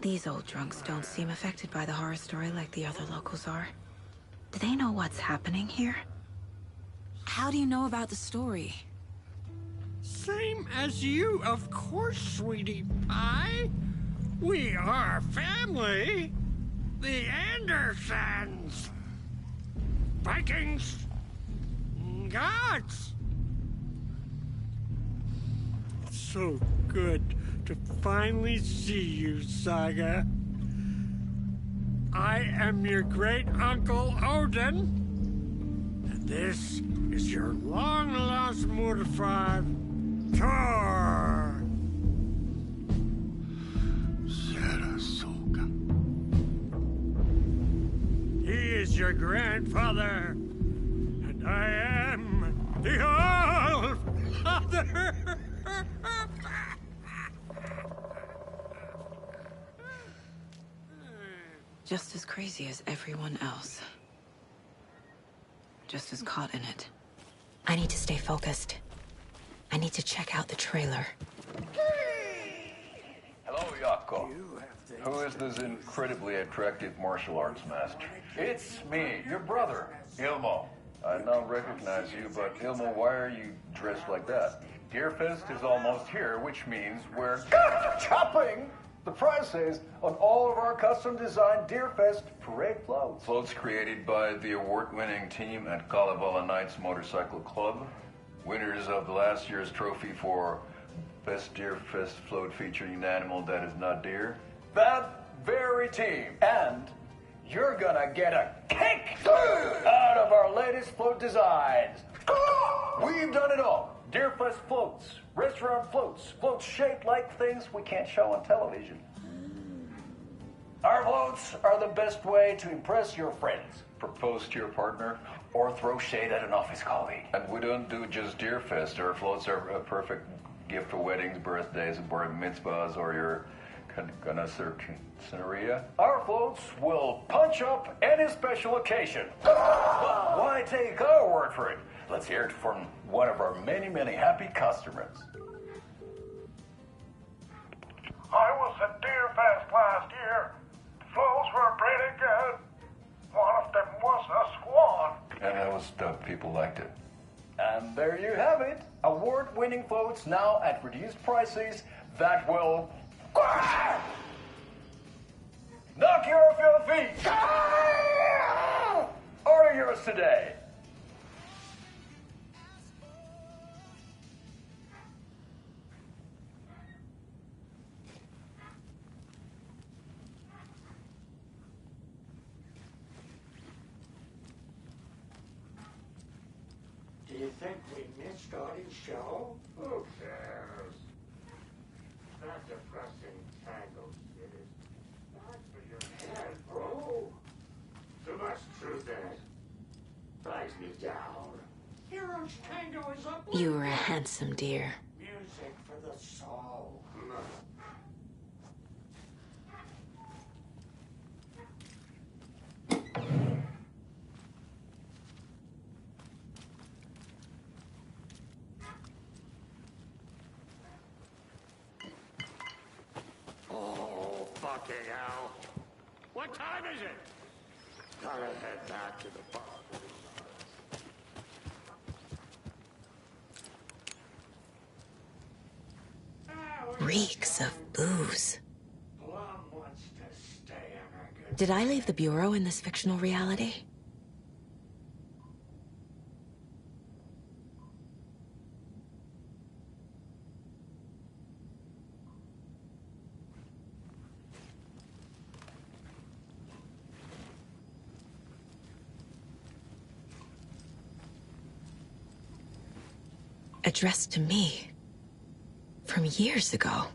Speaker 5: These old drunks don't seem affected by the horror story like the other locals are. Do they know what's happening here? How do you know about the story?
Speaker 7: Same as you, of course, sweetie pie. We are family. The Andersons. Vikings. Gods. So good to finally see you, Saga. I am your great-uncle Odin, and this is your long-lost Murfar, Thor. Sarasota. He is your grandfather, and I am the All-Father.
Speaker 5: Just as crazy as everyone else. Just as caught in it. I need to stay focused. I need to check out the trailer.
Speaker 11: Hello, Yako. Who is this incredibly attractive martial arts master? It's me, your brother, Ilmo. I now recognize you, but Ilmo, why are you dressed like that? Deerfest is almost here, which means we're chopping the prices on all of our custom-designed Deerfest parade floats. Floats created by the award-winning team at Kalevala Knights Motorcycle Club, winners of last year's trophy for Best Deerfest float featuring an animal that is not deer. That very team. And you're gonna get a kick out of our latest float designs. We've done it all. Deerfest floats, restaurant floats, floats shaped like things we can't show on television. Our floats are the best way to impress your friends, propose to your partner, or throw shade at an office colleague. And we don't do just Deerfest. Our floats are a perfect gift for weddings, birthdays, bar mitzvahs, or your quinceañera. Our floats will punch up any special occasion. But why take our word for it? Let's hear it from one of our many, many happy customers.
Speaker 17: I was at Deerfest last year. The floats were pretty good. One of them was a swan.
Speaker 11: And those people liked it.
Speaker 18: And there you have it. Award-winning floats now at reduced prices that will knock you off your feet. Order yours today.
Speaker 19: Do you think we missed Scotty's show? Who cares? That depressing tango shit is not for your head, bro. Too much truth in it. Drags me down. Hero's tango is up.
Speaker 5: You were a handsome deer.
Speaker 19: Music for the soul. Oh, fucking hell. What time is it? Gotta head back to the bar.
Speaker 5: Reeks of booze.
Speaker 19: Plum wants to stay in her good.
Speaker 5: Did I leave the Bureau in this fictional reality? Addressed to me. From years ago.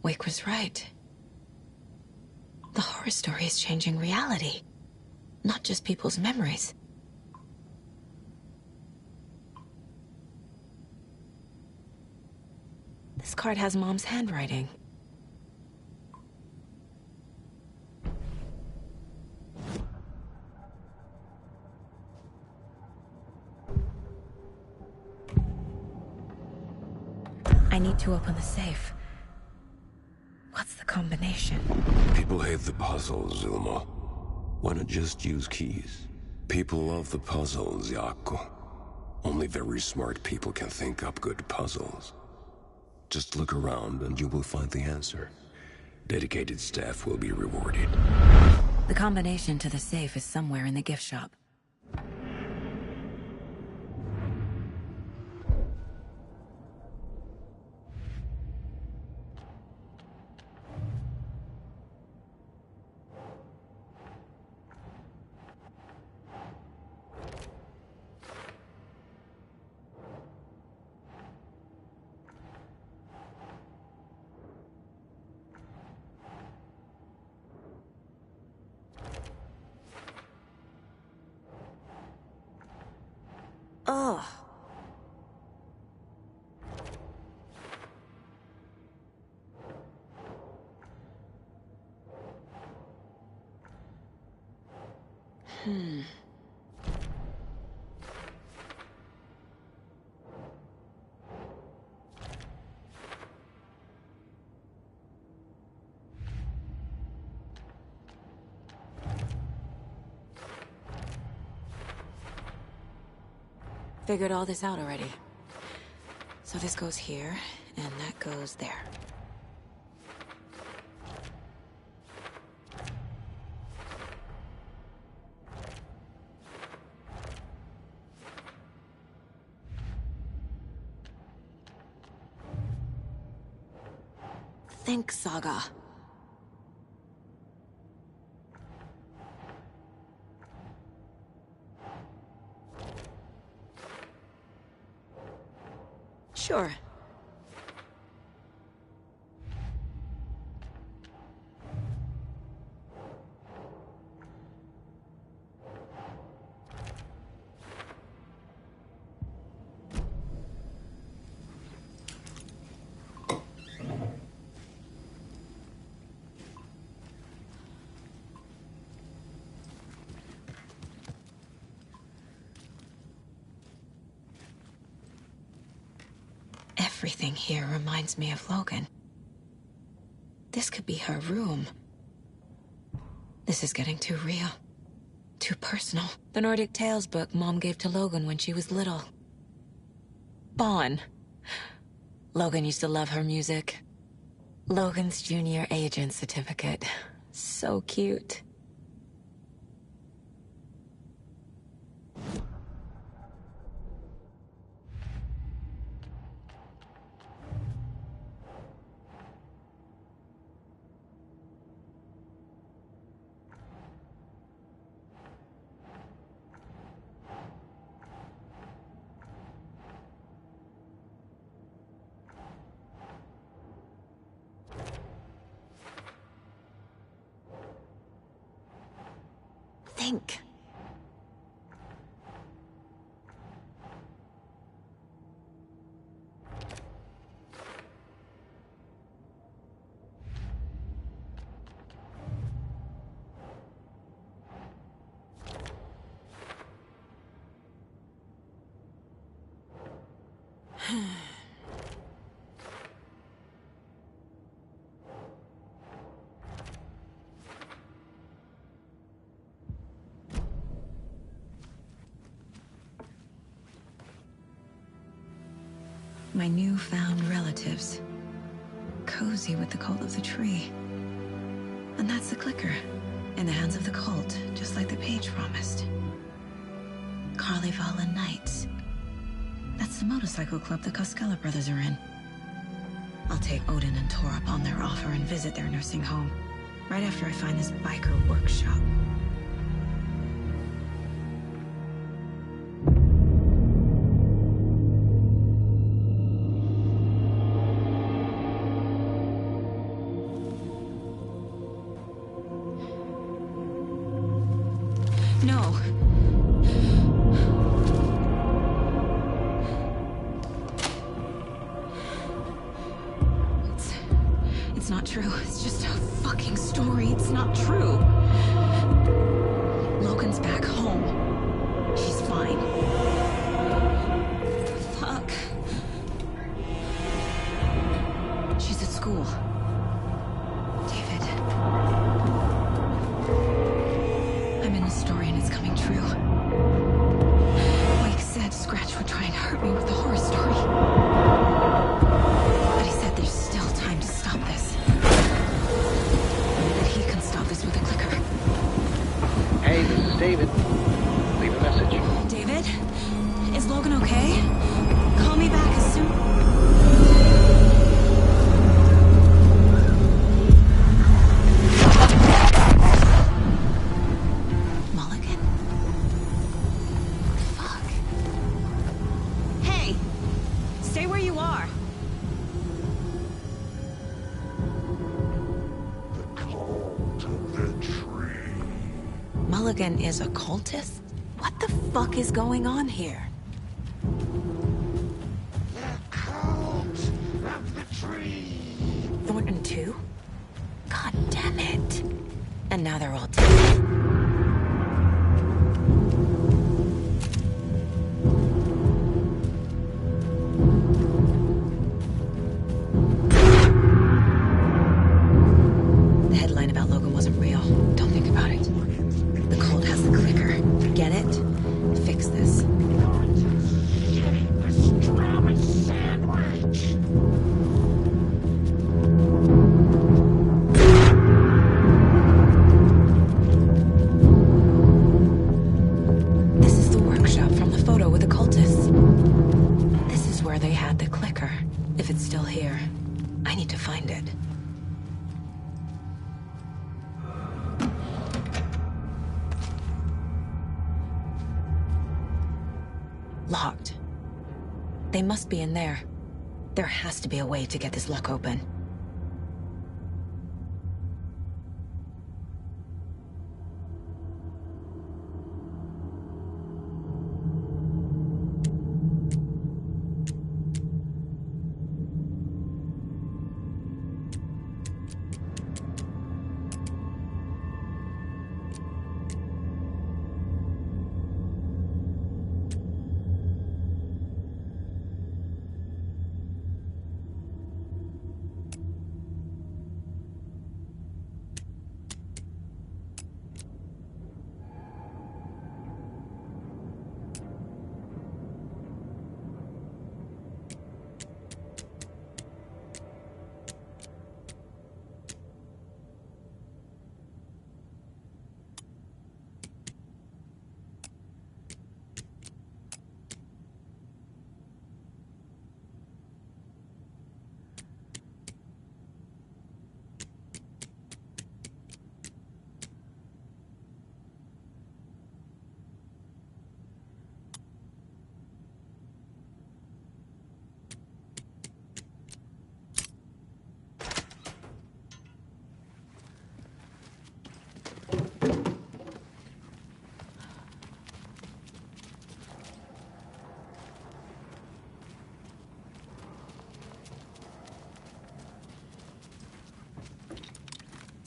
Speaker 5: Wake was right. The horror story is changing reality, not just people's memories. This card has Mom's handwriting. I need to open the safe. What's the combination?
Speaker 12: People hate the puzzles, Zulma. Why not just use keys? People love the puzzles, Jaakko. Only very smart people can think up good puzzles. Just look around and you will find the answer. Dedicated staff will be rewarded.
Speaker 5: The combination to the safe is somewhere in the gift shop. Oh. Figured all this out already. So this goes here, and that goes there. Think, Saga. Sure. Everything here reminds me of Logan. This could be her room. This is getting too real. Too personal. The Nordic Tales book Mom gave to Logan when she was little. Bon. Logan used to love her music. Logan's junior agent certificate. So cute. Think. My newfound relatives. Cozy with the cult of the tree. And that's the clicker. In the hands of the cult, just like the page promised. Carnival Knights. That's the motorcycle club the Costello brothers are in. I'll take Odin and Tor up on their offer and visit their nursing home. Right after I find this biker workshop. No. It's not true. It's just a fucking story. It's not true. Logan's back home. She's fine. Fuck. She's at school. David. I'm in the story and it's coming true. Wake said Scratch would try and hurt me with the horror story. But he said there's still time to stop this. That he can stop this with a clicker.
Speaker 20: Hey, this is David. Leave a message.
Speaker 5: David? Is Logan okay? Call me back as soon... Mulligan is a cultist? What the fuck is going on here?
Speaker 16: The cult of the tree.
Speaker 5: Thornton too? God damn it. And now they're all dead. The headline about Logan wasn't real. Don't think about it. The cult has the clicker. Get it? Fix this. This is the workshop from the photo with the cultists. This is where they had the clicker. If it's still here, I need to find it. Locked. They must be in there. There has to be a way to get this lock open.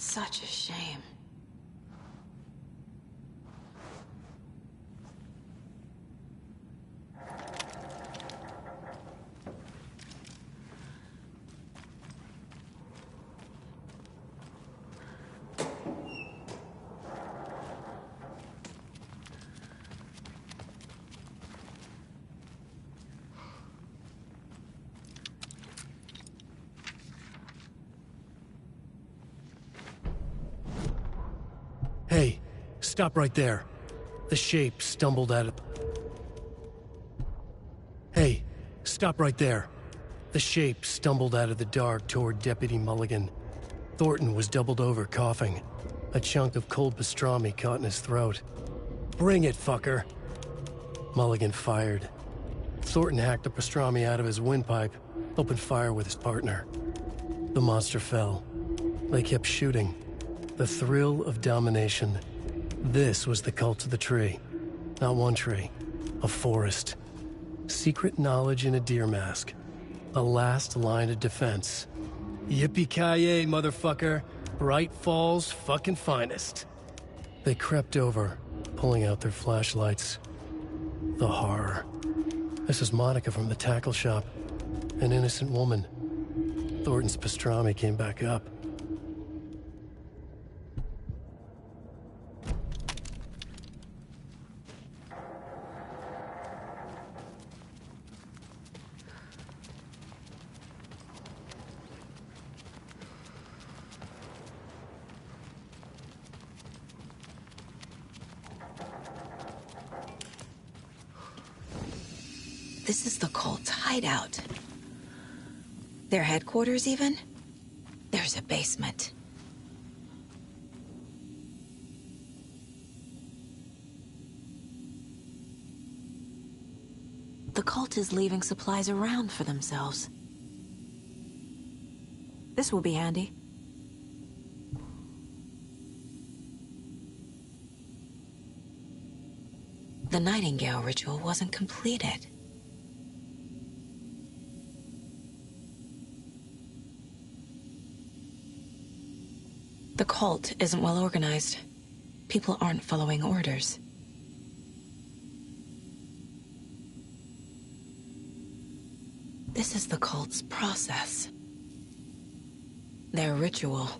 Speaker 5: such a shame.
Speaker 1: Hey, stop right there. The shape stumbled out of... Hey, stop right there. The shape stumbled out of the dark toward Deputy Mulligan. Thornton was doubled over, coughing. A chunk of cold pastrami caught in his throat. Bring it, fucker! Mulligan fired. Thornton hacked the pastrami out of his windpipe, opened fire with his partner. The monster fell. They kept shooting. The thrill of domination. This was the cult of the tree. Not one tree. A forest. Secret knowledge in a deer mask. A last line of defense. Yippee-ki-yay, motherfucker. Bright Falls' fucking finest. They crept over, pulling out their flashlights. The horror. This is Monica from the tackle shop. An innocent woman. Thornton's pastrami came back up.
Speaker 5: This is the cult's hideout. Their headquarters, even? There's a basement. The cult is leaving supplies around for themselves. This will be handy. The Nightingale ritual wasn't completed. The cult isn't well organized. People aren't following orders. This is the cult's process. Their ritual.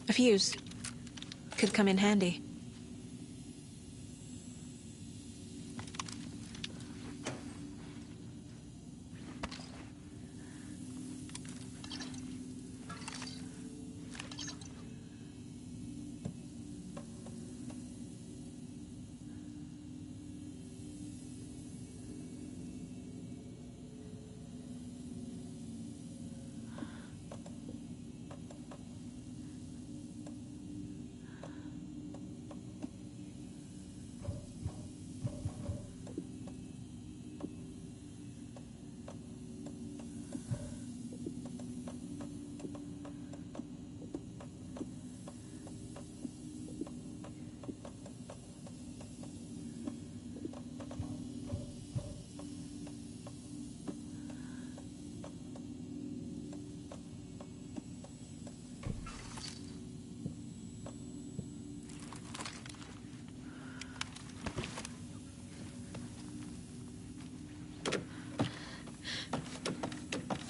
Speaker 5: A fuse could come in handy.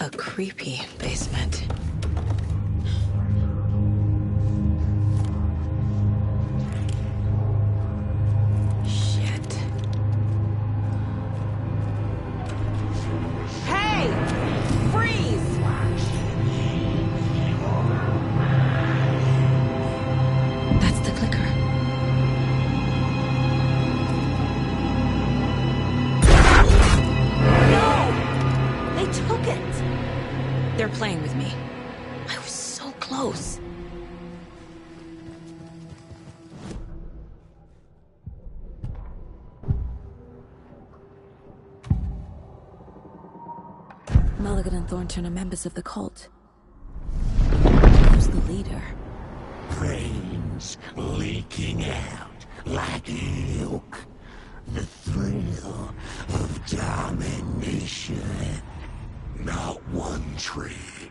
Speaker 5: A creepy basement. Shit. Hey! Freeze! That's the clicker. No! They took it! They're playing with me. I was so close. Mulligan and Thornton are members of the cult. Who's the leader?
Speaker 16: Brains leaking out like milk. The thrill of domination. Not one tree.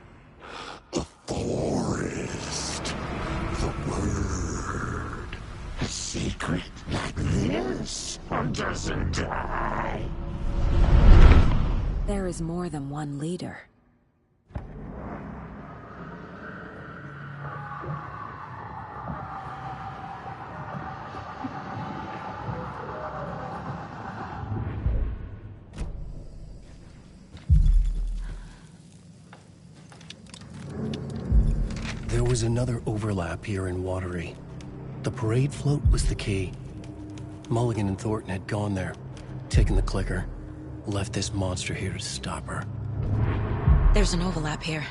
Speaker 16: A forest. The word. A secret like this doesn't die.
Speaker 5: There is more than one leader.
Speaker 1: There was another overlap here in Watery. The parade float was the key. Mulligan and Thornton had gone there, taken the clicker, left this monster here to stop her.
Speaker 5: There's an overlap here,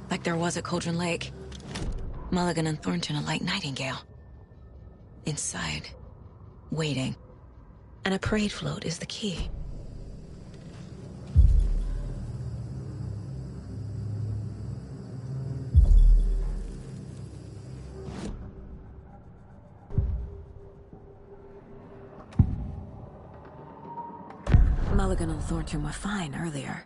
Speaker 5: like there was at Cauldron Lake. Mulligan and Thornton are like Nightingale. Inside, waiting. And a parade float is the key. Mulligan and Thornton were fine earlier.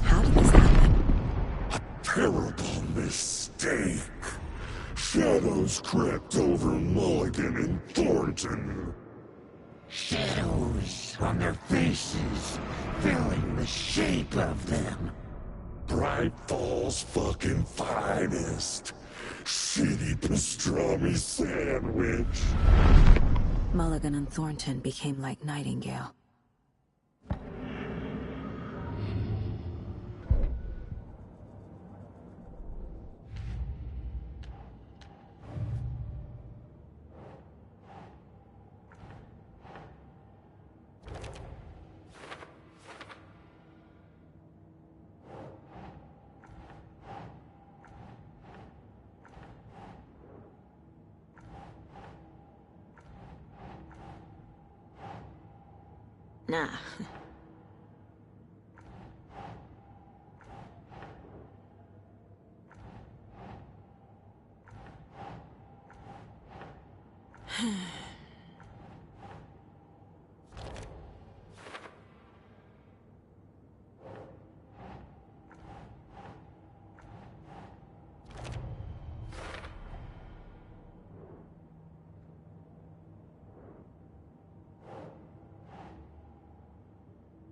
Speaker 5: How did this happen?
Speaker 16: Terrible mistake. Shadows crept over Mulligan and Thornton. Shadows on their faces, filling the shape of them. Bright Falls fucking finest. Shitty pastrami sandwich.
Speaker 5: Mulligan and Thornton became like Nightingale. Nah.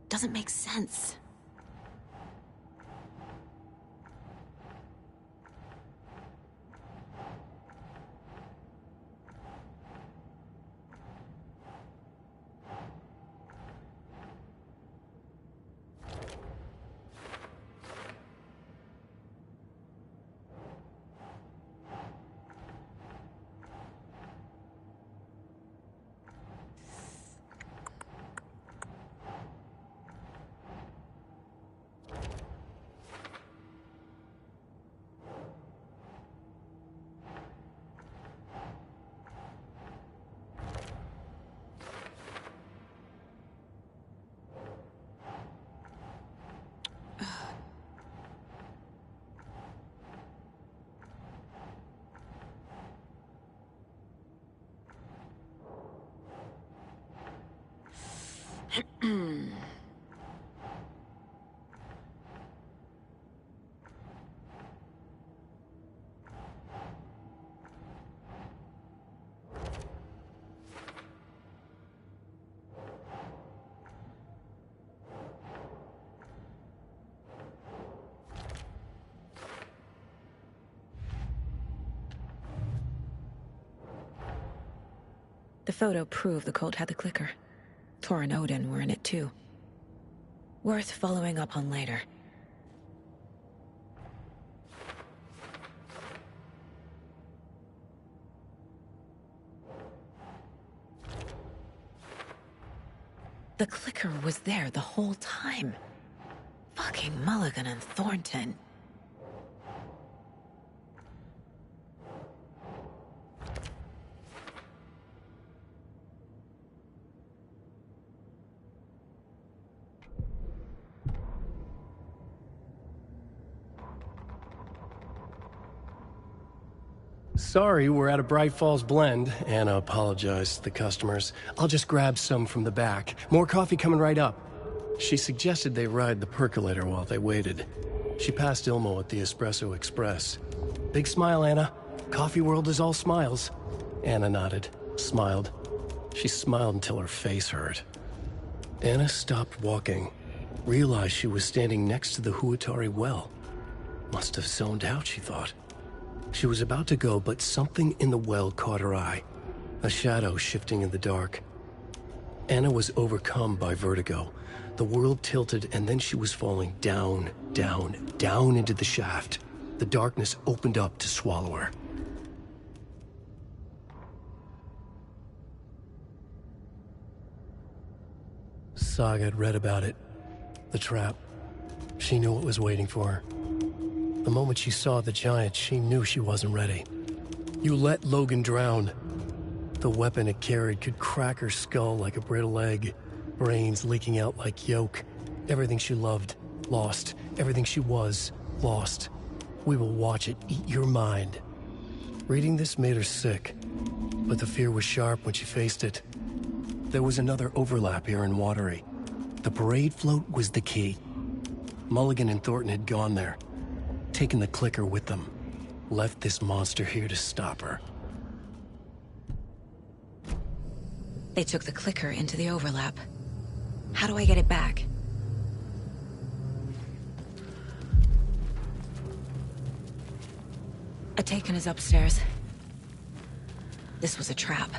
Speaker 5: Doesn't make sense. The photo proved the cult had the clicker. Tor and Odin were in it too. Worth following up on later. The clicker was there the whole time. Fucking Mulligan and Thornton.
Speaker 1: Sorry, we're at a Bright Falls blend. Anna apologized to the customers. I'll just grab some from the back. More coffee coming right up. She suggested they ride the percolator while they waited. She passed Ilmo at the Espresso Express. Big smile, Anna. Coffee world is all smiles. Anna nodded, smiled. She smiled until her face hurt. Anna stopped walking, realized she was standing next to the Huatari well. Must have zoned out, she thought. She was about to go, but something in the well caught her eye. A shadow shifting in the dark. Anna was overcome by vertigo. The world tilted, and then she was falling down, down, down into the shaft. The darkness opened up to swallow her. Saga had read about it. The trap. She knew what was waiting for her. The moment she saw the giant, she knew she wasn't ready. You let Logan drown. The weapon it carried could crack her skull like a brittle egg. Brains leaking out like yolk. Everything she loved, lost. Everything she was, lost. We will watch it eat your mind. Reading this made her sick, but the fear was sharp when she faced it. There was another overlap here in Watery. The parade float was the key. Mulligan and Thornton had gone there, taken the clicker with them, left this monster here to stop her.
Speaker 5: They took the clicker into the overlap. How do I get it back? Ataken is upstairs. This was a trap.